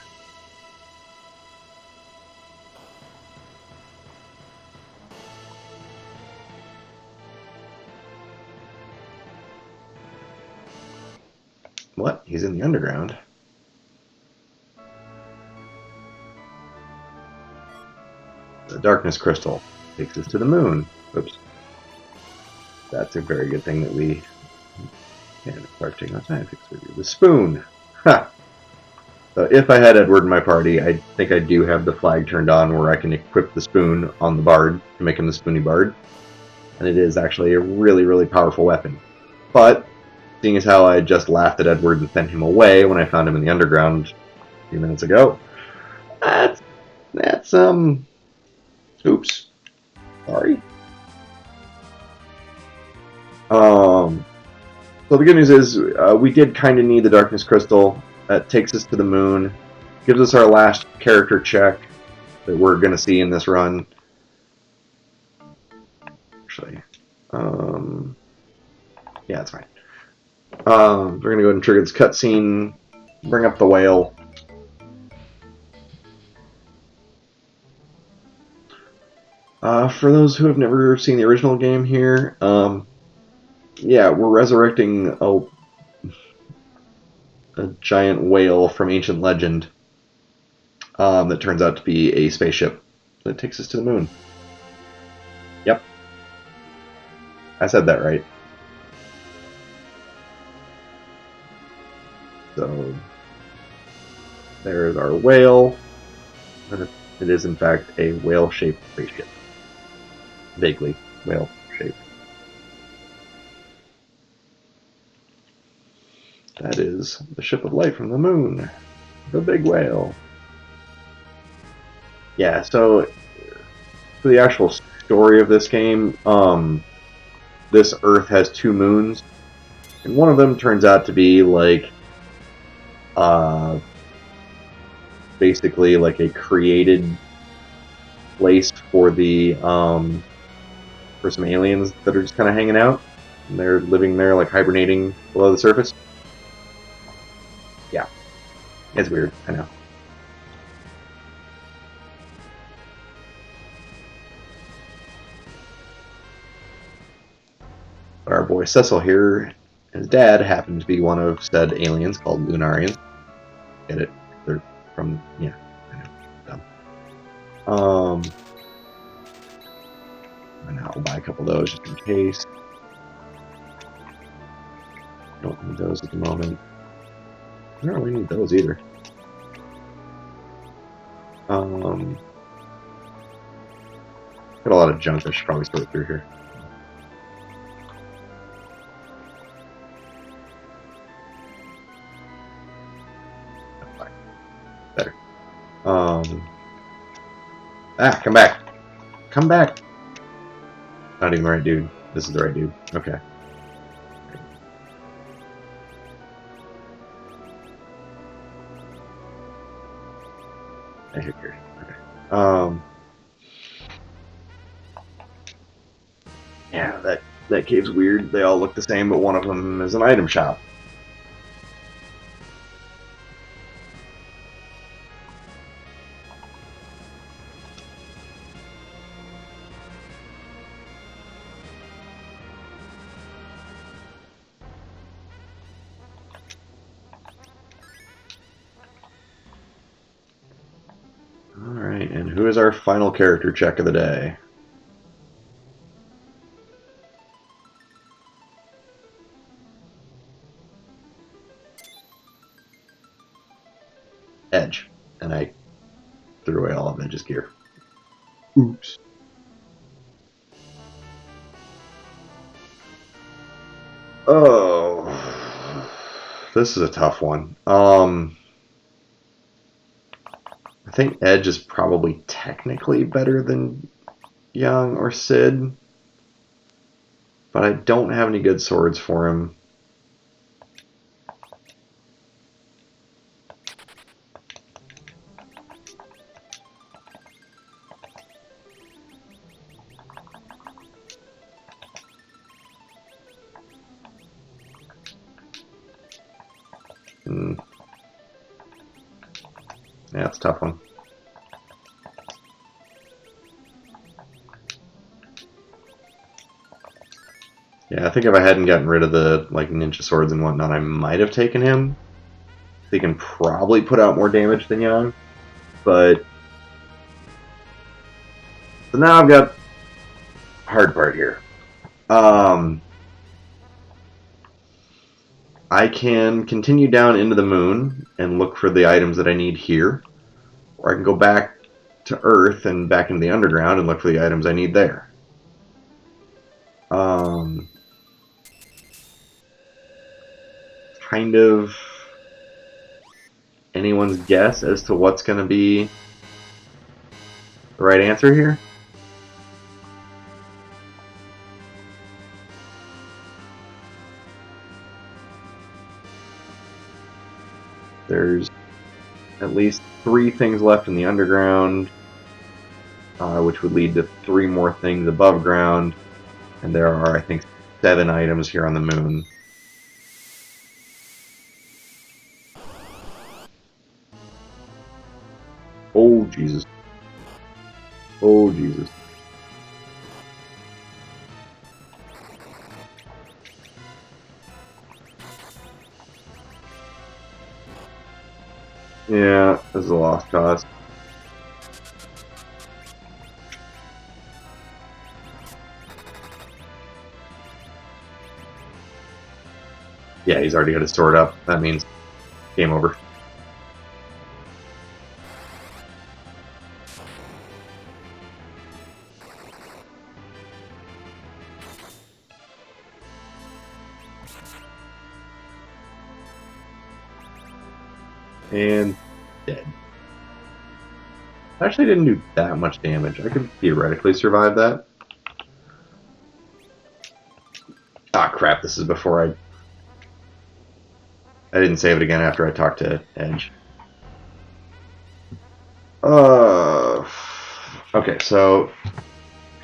S1: What? He's in the underground. The darkness crystal takes us to the moon. Oops. That's a very good thing that we can start taking our time to fix the spoon. Ha! So if I had Edward in my party, I think I do have the flag turned on where I can equip the spoon on the bard to make him the spoony bard. And it is actually a really, really powerful weapon. But seeing as how I just laughed at Edward and sent him away when I found him in the underground a few minutes ago, that's oops. Sorry. So the good news is we did kind of need the darkness crystal. That takes us to the moon, gives us our last character check that we're going to see in this run. Actually, yeah, that's fine. We're going to go ahead and trigger this cutscene, bring up the whale. For those who have never seen the original game here, yeah, we're resurrecting a giant whale from ancient legend that turns out to be a spaceship that takes us to the moon. Yep. I said that right. So, there's our whale. It is, in fact, a whale-shaped spaceship. Vaguely whale-shaped. That is the ship of light from the moon. The big whale. Yeah, so for the actual story of this game, this Earth has two moons, and one of them turns out to be like basically like a created place for the for some aliens that are just kind of hanging out, and they're living there like hibernating below the surface. Yeah, it's weird, I know. But our boy Cecil here, his dad happened to be one of said aliens called Lunarians. Get it? They're from, yeah, I know. Dumb. And I'll buy a couple of those just in case. Don't need those at the moment. I don't really need those either. Got a lot of junk I should probably sort through here. Better. Come back. Come back. Not even the right dude. This is the right dude. Okay. I hit here. Okay. Yeah, that cave's weird. They all look the same, but one of them is an item shop. Alright, and who is our final character check of the day? Edge. And I threw away all of Edge's gear. Oops. Oh. This is a tough one. I think Edge is probably technically better than Young or Sid, but I don't have any good swords for him. Yeah, it's a tough one. Yeah, I think if I hadn't gotten rid of the like ninja swords and whatnot, I might have taken him. They can probably put out more damage than Yang, but so now I've got hard part here. I can continue down into the moon and look for the items that I need here, or I can go back to Earth and back into the underground and look for the items I need there. Kind of anyone's guess as to what's going to be the right answer here? There's at least 3 things left in the underground, which would lead to 3 more things above ground, and there are, I think, 7 items here on the moon. Oh, Jesus. Oh, Jesus. Yeah, this is a lost cause. Yeah, he's already got his sword up. That means game over. And dead. Actually didn't do that much damage. I could theoretically survive that. Ah, crap, this is before I didn't save it again after I talked to Edge. Okay, so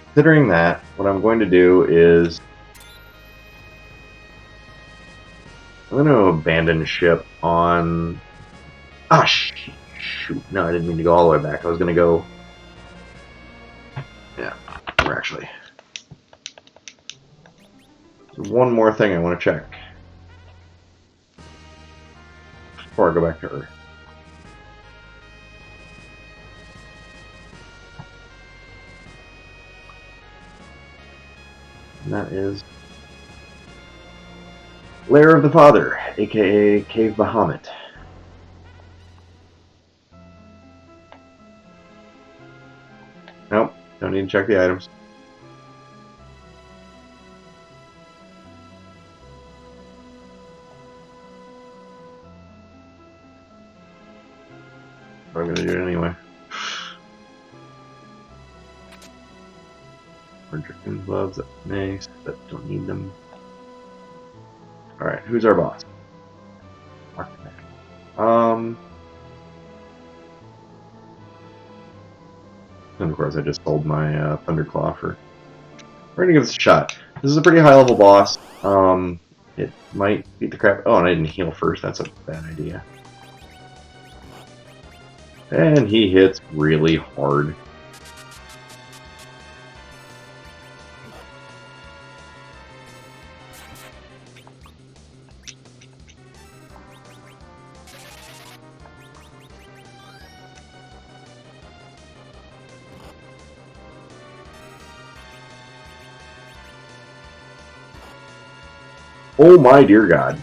S1: considering that, what I'm going to do is I'm going to abandon ship on... Ah, shoot. No, I didn't mean to go all the way back. I was going to go... Yeah, we're actually... There's one more thing I want to check before I go back to Earth. And that is Lair of the Father, aka Cave Bahamut. Nope, don't need to check the items. But I'm gonna do it anyway. More Dragoon gloves, that's nice, but don't need them. Alright, who's our boss? And of course I just sold my Thunderclaw for... We're gonna give this a shot. This is a pretty high level boss. It might beat the crap... Oh, and I didn't heal first, that's a bad idea. And he hits really hard. Oh my dear God.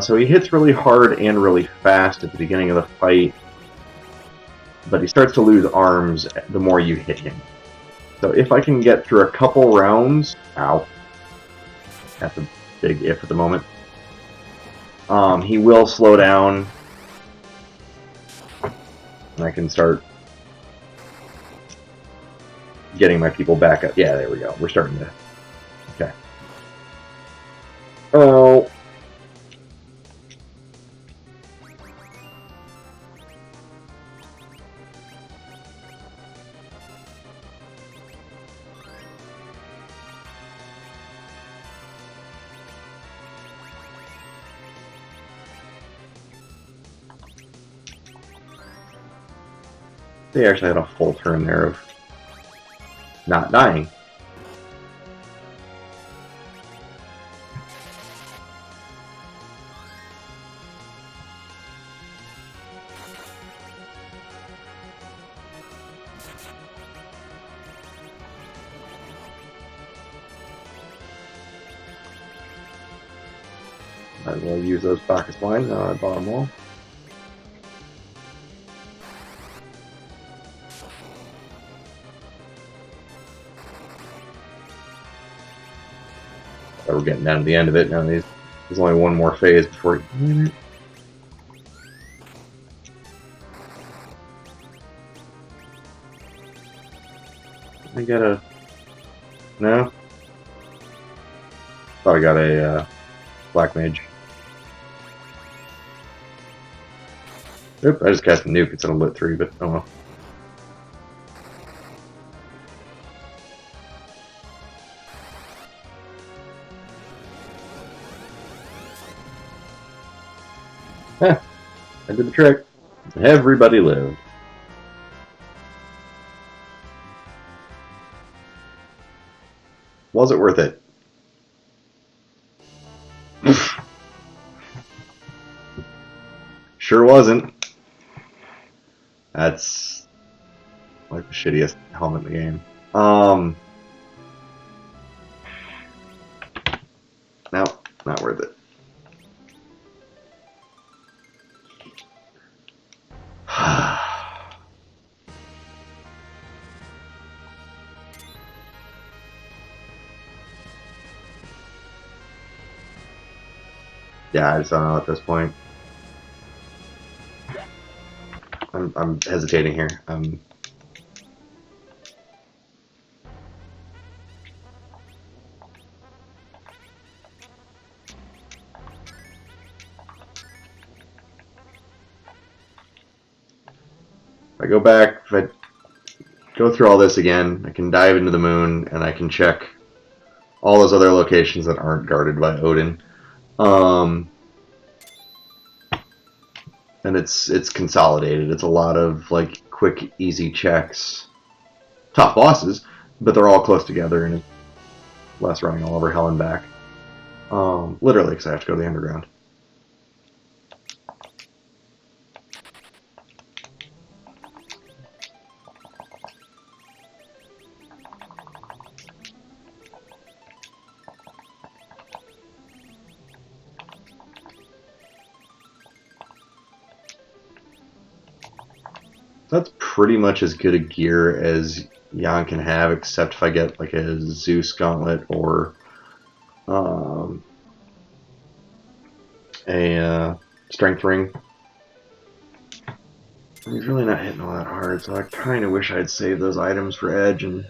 S1: So he hits really hard and really fast at the beginning of the fight, but he starts to lose arms the more you hit him. So if I can get through a couple rounds... Ow. That's a big if at the moment. He will slow down, and I can start getting my people back up. Yeah, there we go. We're starting to... Okay. Oh... They actually had a full turn there of not dying. Might as well use those pocket lines now I bought them all. So we're getting down to the end of it now. There's only one more phase before. I got a. No? Thought I got a black mage. Oop, I just cast a nuke instead of lit 3, but oh well. Heh, I did the trick. Everybody lived. Was it worth it? Sure wasn't. That's like the shittiest helmet in the game. No, not worth it. Yeah, I just don't know at this point. I'm hesitating here. If I go back, if I go through all this again, I can dive into the moon and I can check all those other locations that aren't guarded by Odin. And it's consolidated. It's a lot of like quick, easy checks. Tough bosses, but they're all close together and it's less running all over hell and back. Literally, because I have to go to the underground. That's pretty much as good a gear as Jan can have, except if I get like a Zeus gauntlet or a strength ring. He's really not hitting all that hard, so I kind of wish I'd saved those items for Edge and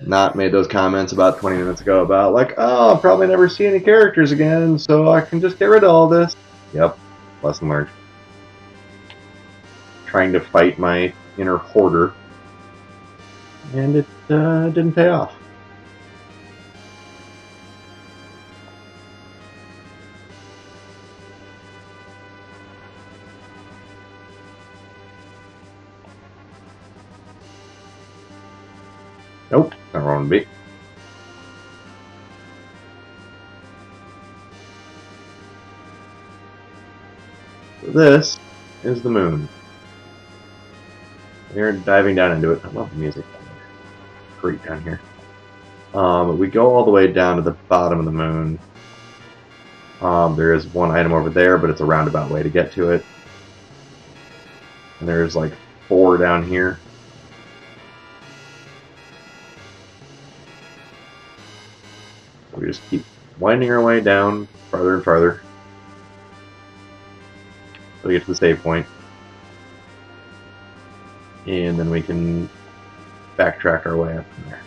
S1: not made those comments about 20 minutes ago about like, oh, I'll probably never see any characters again, so I can just get rid of all this. Yep, lesson learned. Trying to fight my inner hoarder, and it didn't pay off. Nope, not wrong to be. So this is the moon. We're diving down into it. I love the music. Great down here. We go all the way down to the bottom of the moon. There is one item over there, but it's a roundabout way to get to it. And there's like 4 down here. So we just keep winding our way down farther and farther. So we get to the save point. And then we can backtrack our way up from there.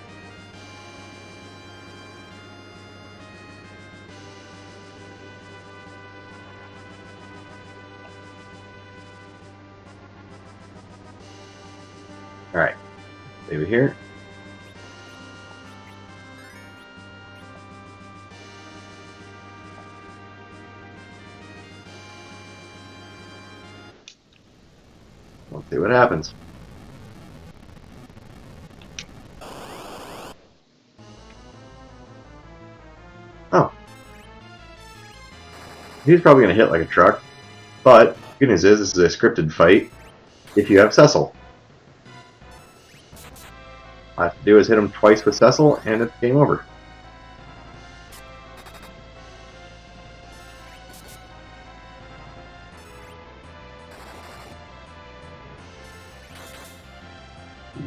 S1: Alright, save it here. Let's see what happens. Oh. He's probably going to hit like a truck. But, good news is, this is a scripted fight if you have Cecil. All I have to do is hit him twice with Cecil, and it's game over.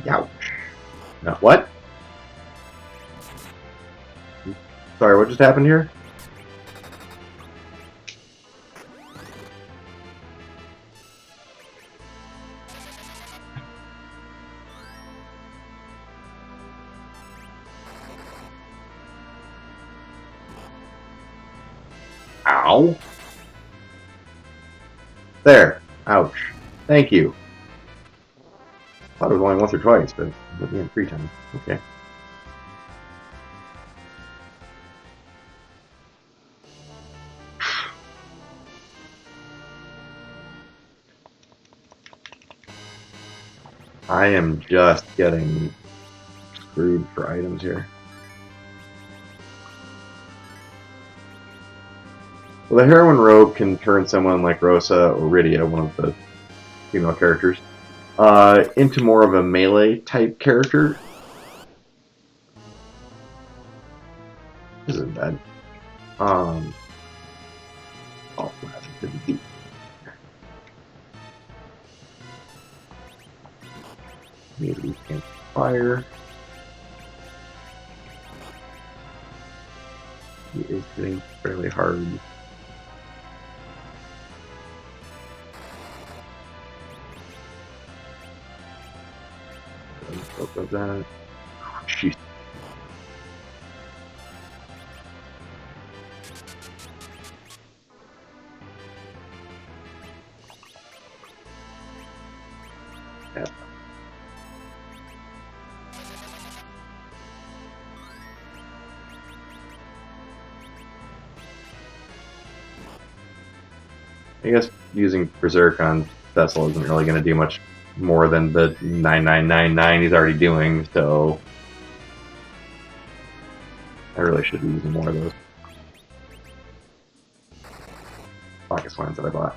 S1: Ouch. Now, what? Sorry, what just happened here? Ow. There. Ouch. Thank you. I thought it was only once or twice, but it was 3 times. Okay. I am just getting screwed for items here. Well, the heroine rogue can turn someone like Rosa or Rydia, one of the female characters, into more of a melee type character. This isn't bad. Oh, that's a good beat. Maybe can't fire. He is hitting fairly hard. Of that. Oh, jeez. Yeah. I guess using Berserk on Cecil isn't really going to do much more than the 9999 he's already doing, so I really should be using more of those pocket swines that I bought.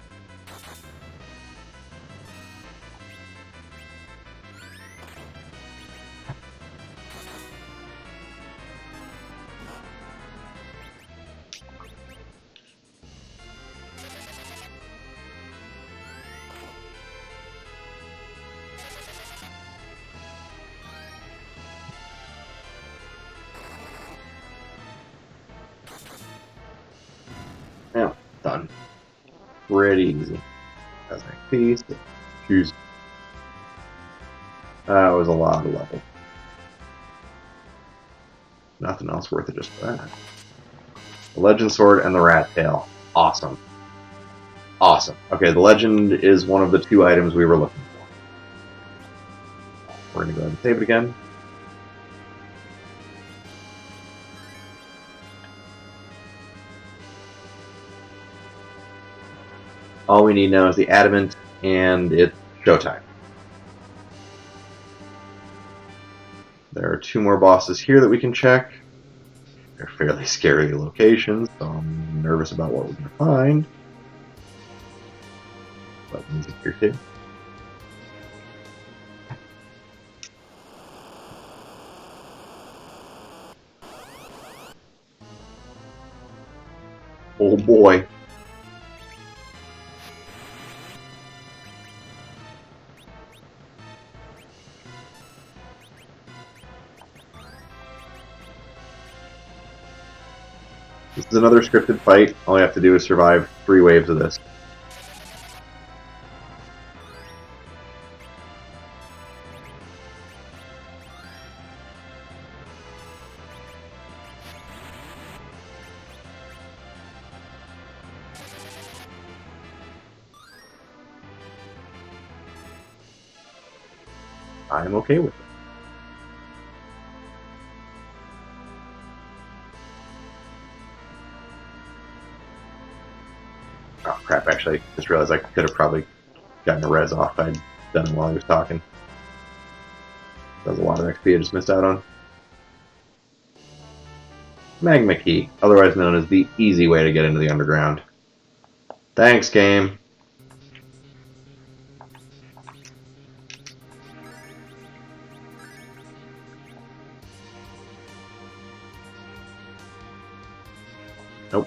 S1: Yeah, done. Pretty easy. That's my piece. Choose. That was a lot of level. Nothing else worth it just for that. The Legend Sword and the Rat Tail. Awesome. Awesome. Okay, the Legend is one of the 2 items we were looking for. We're going to go ahead and save it again. All we need now is the Adamant, and it's showtime. There are 2 more bosses here that we can check. They're fairly scary locations, so I'm nervous about what we're going to find. But music here too. Oh boy. This is another scripted fight. All I have to do is survive 3 waves of this. I'm okay with it. Oh crap, actually, I just realized I could have probably gotten a res off. I done it while he was talking. That was a lot of XP I just missed out on. Magma Key, otherwise known as the easy way to get into the underground. Thanks, game. Nope.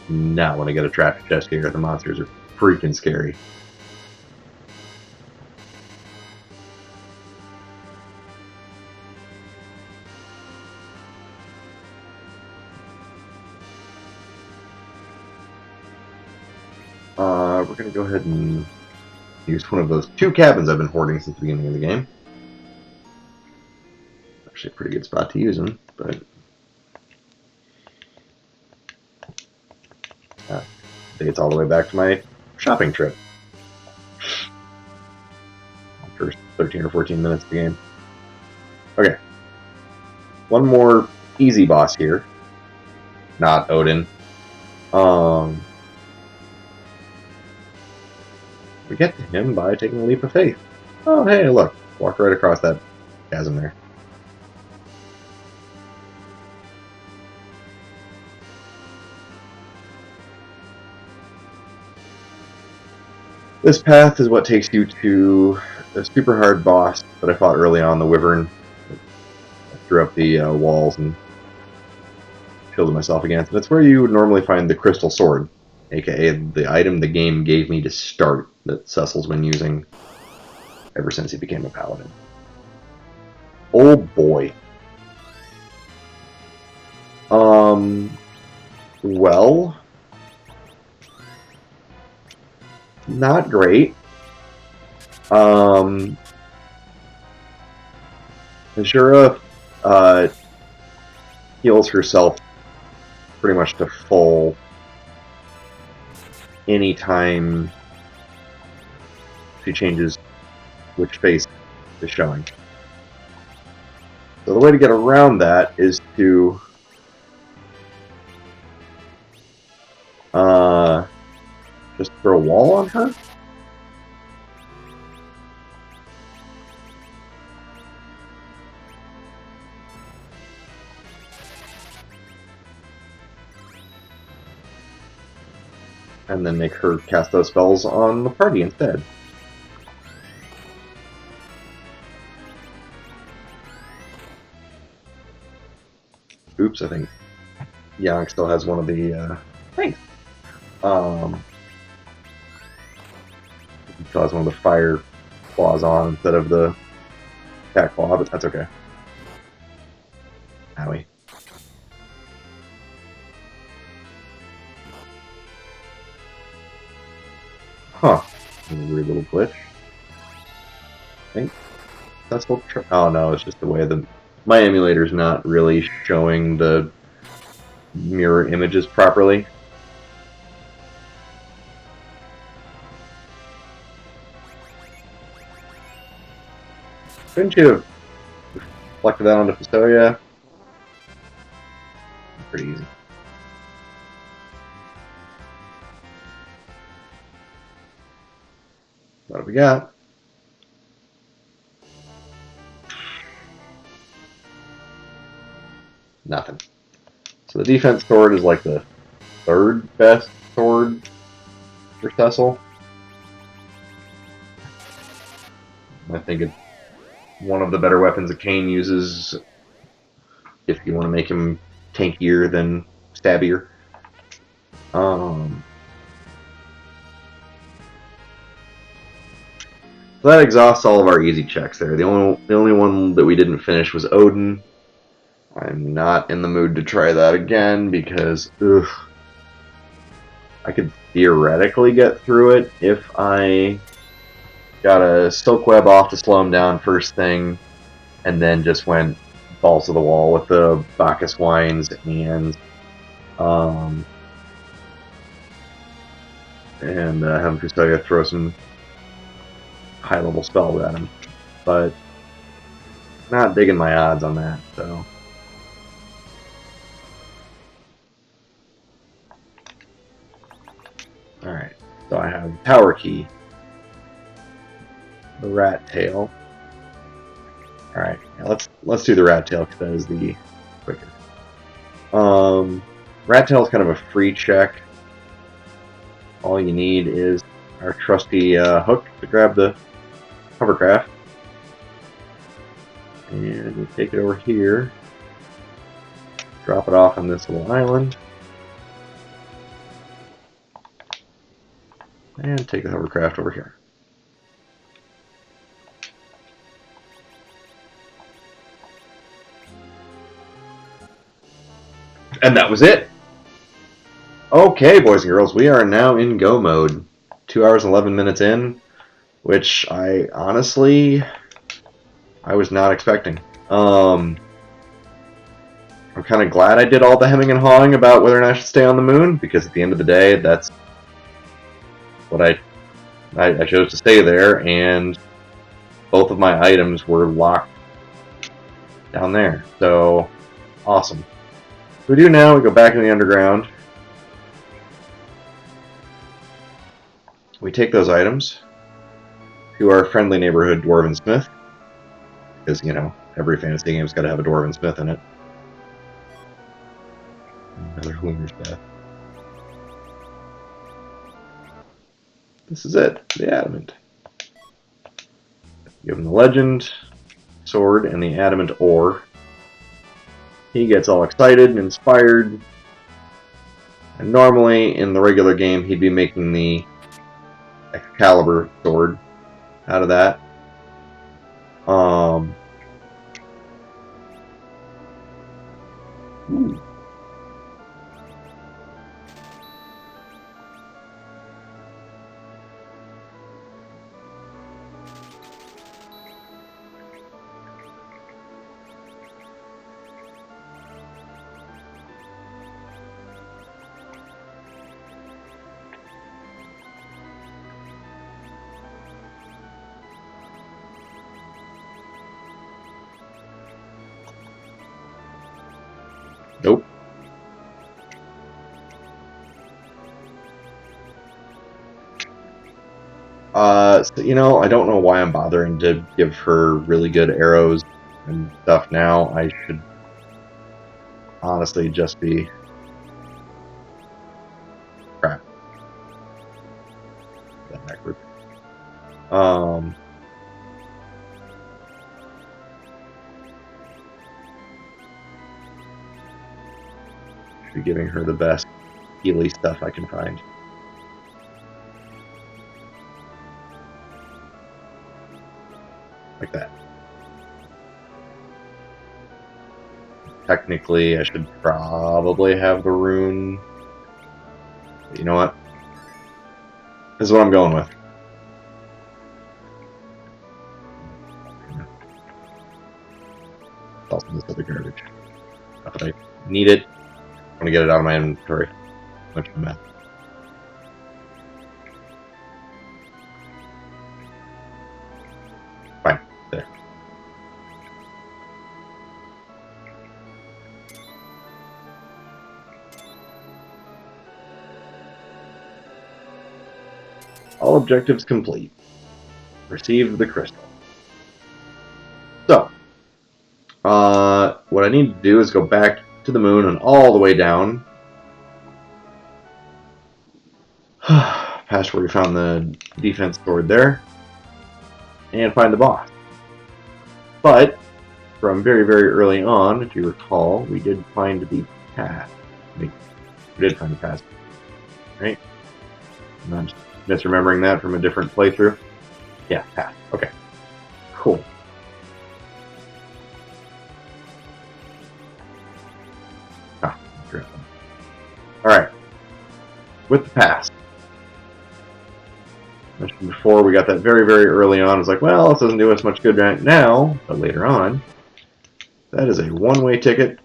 S1: Not want to get a trapped chest here. The monsters are freaking scary. We're going to go ahead and use one of those 2 cabins I've been hoarding since the beginning of the game. Actually a pretty good spot to use them, but it's all the way back to my shopping trip. First 13 or 14 minutes of the game. Okay. One more easy boss here. Not Odin. We get to him by taking a leap of faith. Oh, hey, look. Walk right across that chasm there. This path is what takes you to a super hard boss that I fought early on, the Wyvern. I threw up the walls and shielded myself against it. It's where you would normally find the Crystal Sword, aka the item the game gave me to start that Cecil's been using ever since he became a paladin. Oh boy. Well, not great. Azura heals herself pretty much to full anytime she changes which face is showing. So the way to get around that is to just throw a wall on her. And then make her cast those spells on the party instead. Oops, I think Yang still has one of the thanks. He still has one of the fire claws on instead of the cat claw, but that's okay. Owie. Huh. A weird little glitch. I think that's what. Oh no, it's just the way my emulator's not really showing the mirror images properly. Couldn't you have reflected that onto Fusoya? Pretty easy. What have we got? Nothing. So the defense sword is like the 3rd best sword for Cecil. I think it's one of the better weapons that Kane uses if you want to make him tankier than stabbier. So that exhausts all of our easy checks there. The only one that we didn't finish was Odin. I'm not in the mood to try that again because, ugh. I could theoretically get through it if I got a silk web off to slow him down first thing, and then just went balls to the wall with the Bacchus wines and have Fusoya throw some high-level spells at him. But not digging my odds on that, so. Alright. So I have the tower key, the rat tail. All right, now let's do the rat tail because that is the quicker. Rat tail is kind of a free check. All you need is our trusty hook to grab the hovercraft, and you take it over here, drop it off on this little island, and take the hovercraft over here. And that was it. Okay, boys and girls, we are now in go mode. 2 hours and 11 minutes in, which I honestly was not expecting. I'm kind of glad I did all the hemming and hawing about whether or not I should stay on the moon, because at the end of the day, that's what I chose to stay there, and both of my items were locked down there. So, awesome. What we do now, we go back in the underground. We take those items to our friendly neighborhood Dwarven Smith, because, you know, every fantasy game's got to have a Dwarven Smith in it. Another Hoomer's death. This is it, the adamant. Give him the legend, sword, and the adamant ore. He gets all excited and inspired. And normally, in the regular game, he'd be making the Excalibur sword out of that. Ooh. Nope. So, you know, I don't know why I'm bothering to give her really good arrows and stuff now. I should honestly just be... crap. That backward. Should be giving her the best Healy stuff I can find. Like that. Technically, I should probably have the rune. But you know what? This is what I'm going with. Also, this other garbage. Not that I need it. I'm gonna get it out of my inventory. Much of a mess. Fine. There. All objectives complete. Receive the crystal. So, what I need to do is go back to the moon and all the way down. Past where we found the defense sword there. And find the boss. But, from very, very early on, if you recall, we did find the path. We did find the path. Right? I'm not misremembering that from a different playthrough. Yeah, path. Okay. Cool. Alright. With the pass. Mentioned before, we got that very, very early on. I was like, well, this doesn't do us much good right now, but later on, that is a one-way ticket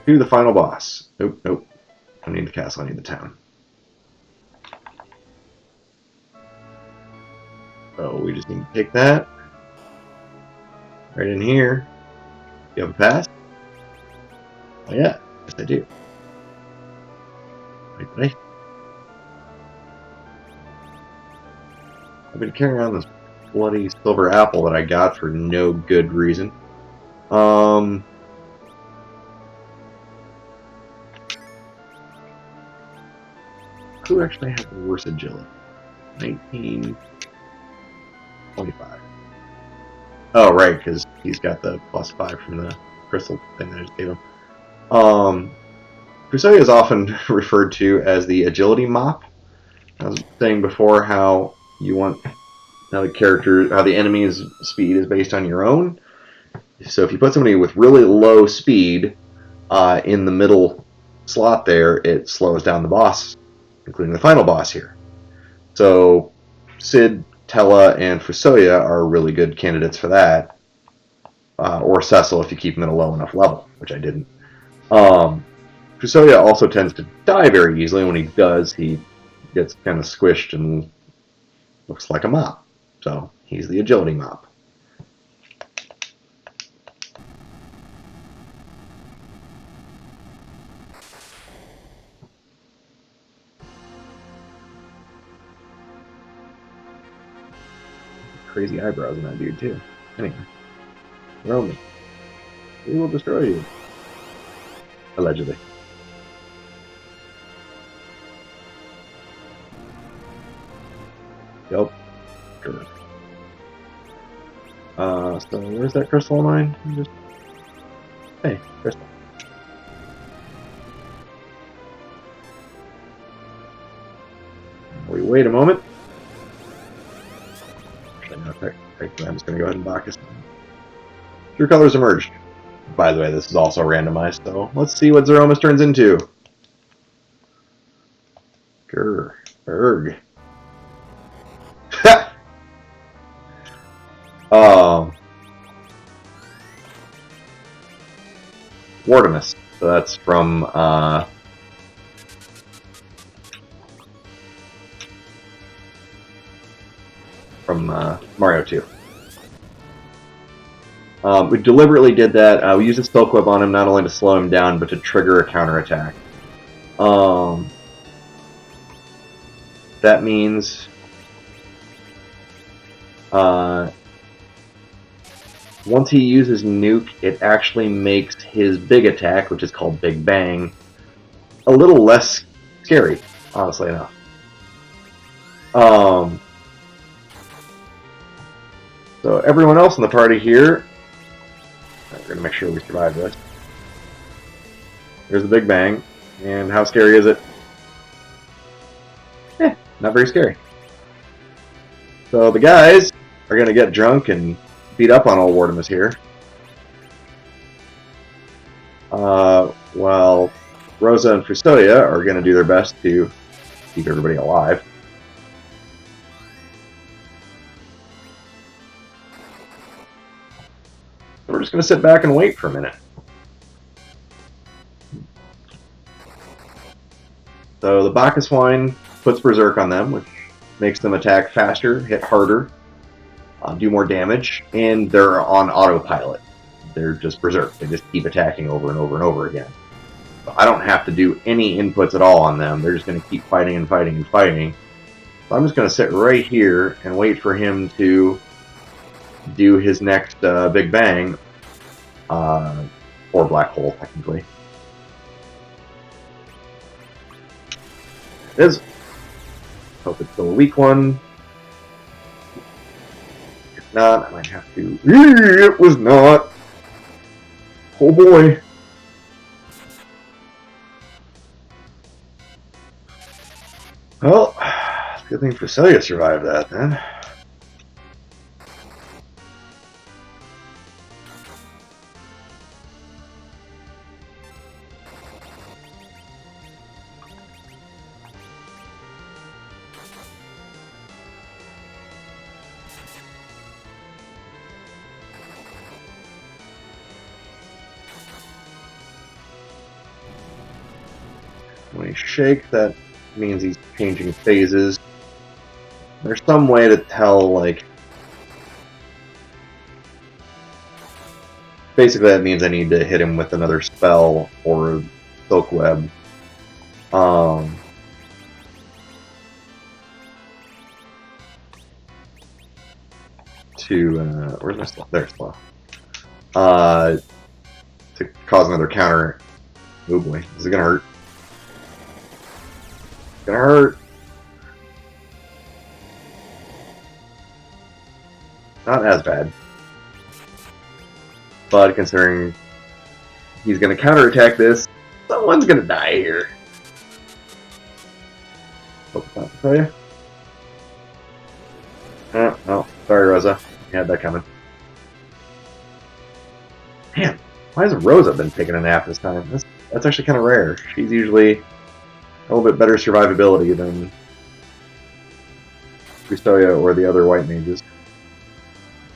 S1: to the final boss. Nope, nope. I don't need the castle, I need the town. So we just need to take that right in here. You have a pass? Oh yeah, yes I do. Wait, I've been carrying on this bloody silver apple that I got for no good reason. Who actually has the worst agility? 1925. Oh, right, because he's got the +5 from the crystal thing that I just gave him. Fusoya is often referred to as the agility mop. I was saying before how you want how the enemy's speed is based on your own. So if you put somebody with really low speed in the middle slot there, it slows down the boss, including the final boss here. So Cid, Tella, and Fusoya are really good candidates for that. Or Cecil if you keep him at a low enough level, which I didn't. Fusoya also tends to die very easily. When he does, he gets kind of squished and looks like a mop. So he's the agility mop. Crazy eyebrows in that dude too. Anyway, throw me. We will destroy you. Allegedly. Yep. Sure. So where's that crystal of mine? Hey, crystal. We wait a moment. I'm just going to go ahead and Bacchus. True colors emerged. By the way, this is also randomized, so let's see what Zeromus turns into. Grr. Erg. Wardemus. So that's from Mario 2. We deliberately did that. We used a Silk Web on him not only to slow him down, but to trigger a counterattack. That means once he uses Nuke, it actually makes his big attack, which is called Big Bang, a little less scary, honestly enough. So everyone else in the party here, we're going to make sure we survive this. Here's the Big Bang, and how scary is it? Not very scary. So the guys are going to get drunk and beat up on old Wardemus here. While Rosa and Fusoya are going to do their best to keep everybody alive. We're just going to sit back and wait for a minute. So the Bacchus wine puts Berserk on them, which makes them attack faster, hit harder, do more damage, and they're on autopilot. They're just Berserk. They just keep attacking over and over and over again. So I don't have to do any inputs at all on them. They're just going to keep fighting and fighting and fighting. So I'm just going to sit right here and wait for him to do his next Big Bang, or Black Hole, technically. It is. Hope it's still a weak one. If not, I might have to. It was not. Oh boy. Well, it's a good thing Fusoya survived that then. When he shakes, that means he's changing phases. There's some way to tell, like... Basically, that means I need to hit him with another spell or Silk Web. to where's my slow? There's slow. To cause another counter. Oh boy, this is gonna hurt. It's gonna hurt. Not as bad, but considering he's gonna counterattack this, someone's gonna die here. Hope it's not to tell you. Oh, sorry, Rosa. You had that coming. Man, why has Rosa been taking a nap this time? That's actually kind of rare. She's usually a little bit better survivability than Custodia or the other white mages.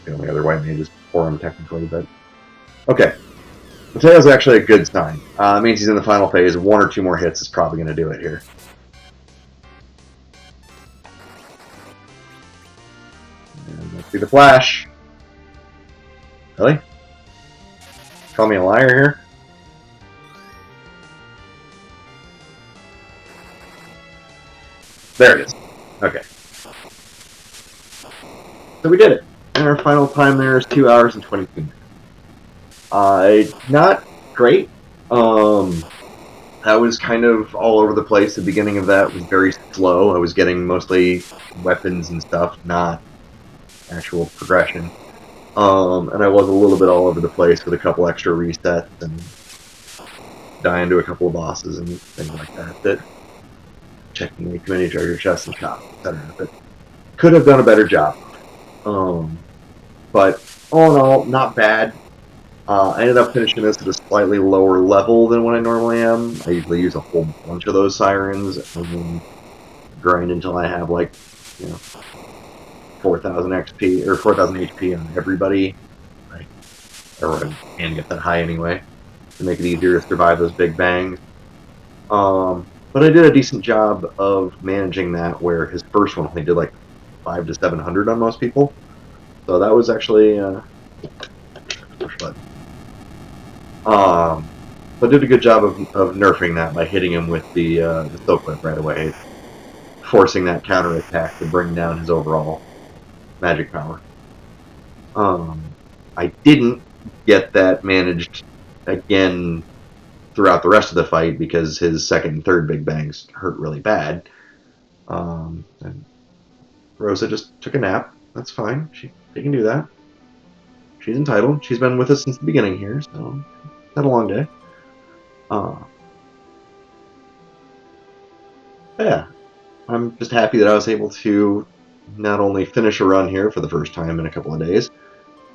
S1: The only other white mages for him, technically, but... Okay. Mateo's actually a good sign. It means he's in the final phase. 1 or 2 more hits is probably going to do it here. And let's see the flash. Really? Call me a liar here? There it is. Okay. So we did it. And our final time there is 2 hours and 22 minutes. Not great. I was kind of all over the place. The beginning of that was very slow. I was getting mostly weapons and stuff, not actual progression. And I was a little bit all over the place with a couple extra resets and dying to a couple of bosses and things like that. Checking the community treasure chests and shops, etc. But could have done a better job. But all in all, not bad. I ended up finishing this at a slightly lower level than what I normally am. I usually use a whole bunch of those sirens and then grind until I have 4,000 XP or 4,000 HP on everybody. Or can get that high anyway to make it easier to survive those big bangs. But I did a decent job of managing that, where his first one only did 500 to 700 on most people. So that was actually push button. But did a good job of nerfing that by hitting him with the Silk Whip right away, forcing that counter attack to bring down his overall magic power. I didn't get that managed again throughout the rest of the fight because his second and third big bangs hurt really bad. And Rosa just took a nap. That's fine. She can do that. She's entitled. She's been with us since the beginning here, so had a long day. Yeah, I'm just happy that I was able to not only finish a run here for the first time in a couple of days,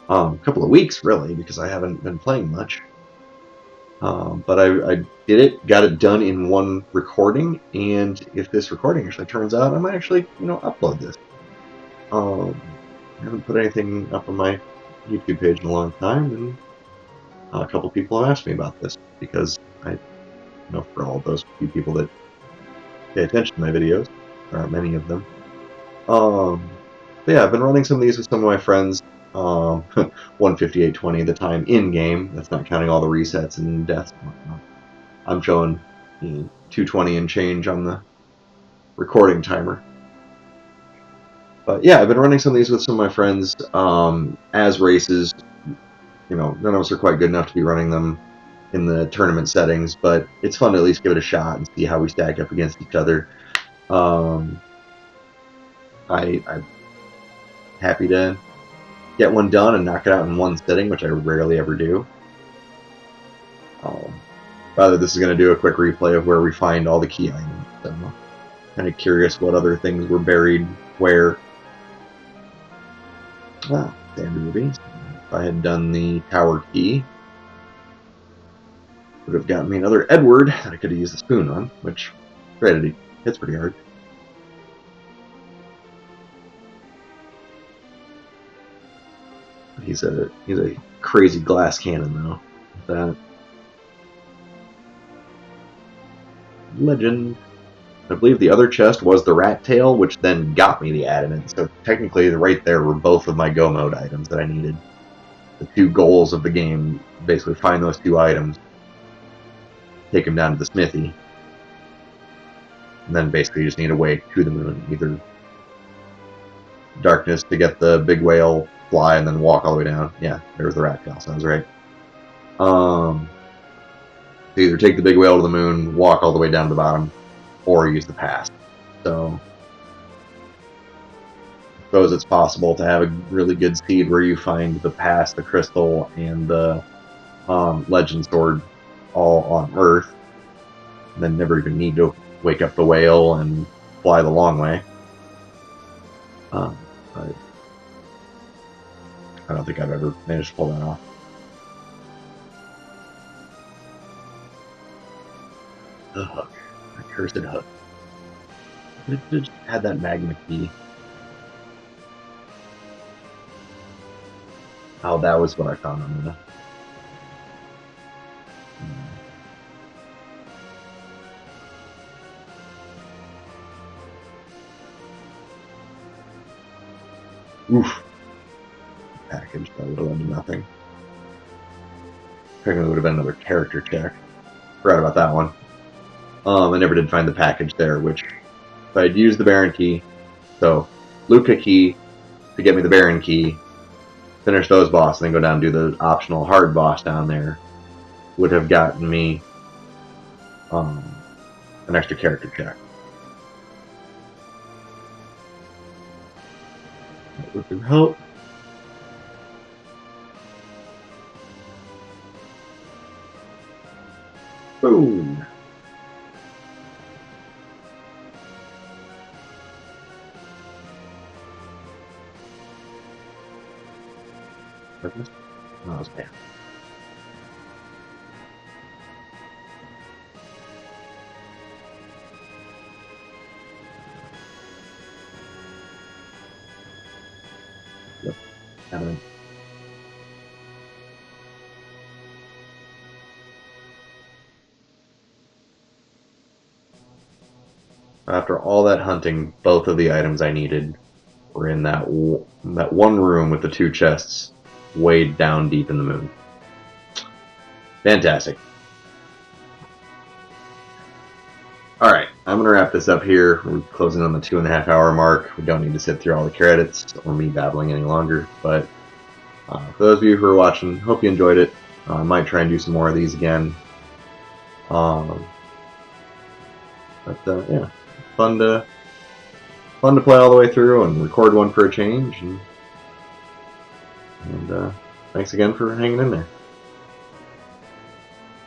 S1: a couple of weeks really, because I haven't been playing much. But I did it, got it done in one recording, and if this recording actually turns out, I might actually, upload this. I haven't put anything up on my YouTube page in a long time, and a couple people have asked me about this, because I know for all those few people that pay attention to my videos, there aren't many of them. But yeah, I've been running some of these with some of my friends. 158.20 the time in-game. That's not counting all the resets and deaths and whatnot. I'm showing 220 and change on the recording timer. But yeah, I've been running some of these with some of my friends as races. None of us are quite good enough to be running them in the tournament settings, but it's fun to at least give it a shot and see how we stack up against each other. I'm happy to get one done and knock it out in one sitting, which I rarely ever do. Rather, this is going to do a quick replay of where we find all the key items. So I'm kind of curious what other things were buried where. Ah, Sand Ruby. If I had done the tower key, would have gotten me another Edward that I could have used the spoon on, which, granted, he hits pretty hard. He's a crazy glass cannon though. That legend. I believe the other chest was the rat tail, which then got me the adamant. So technically, right there were both of my go mode items that I needed. The 2 goals of the game: basically find those 2 items, take them down to the smithy, and then basically you just need a way to the moon. Either darkness to get the big whale fly and then walk all the way down. Yeah, there was the rat tail. Sounds right. Either take the big whale to the moon, walk all the way down to the bottom, or use the pass. So, I suppose it's possible to have a really good seed where you find the pass, the crystal, and the legend sword all on Earth, and then never even need to wake up the whale and fly the long way. But I don't think I've ever managed to pull that off. The hook. The cursed hook. It just had that magma key. Oh, that was what I found on the... Oof. Package, that would have led to nothing. Technically, it would have been another character check. Forgot about that one. I never did find the package there, which, if I'd used the Baron key, so Luca key to get me the Baron key, finish those boss, and then go down and do the optional hard boss down there, would have gotten me an extra character check. That would help. Boom. Purpose? No, it's bad. Yep. Happening. After all that hunting, both of the items I needed were in that one room with the two chests, way down deep in the moon. Fantastic. Alright, I'm going to wrap this up here. We're closing on the 2.5 hour mark. We don't need to sit through all the credits or me babbling any longer. But for those of you who are watching, hope you enjoyed it. I might try and do some more of these again. Yeah, fun to play all the way through and record one for a change. And thanks again for hanging in there.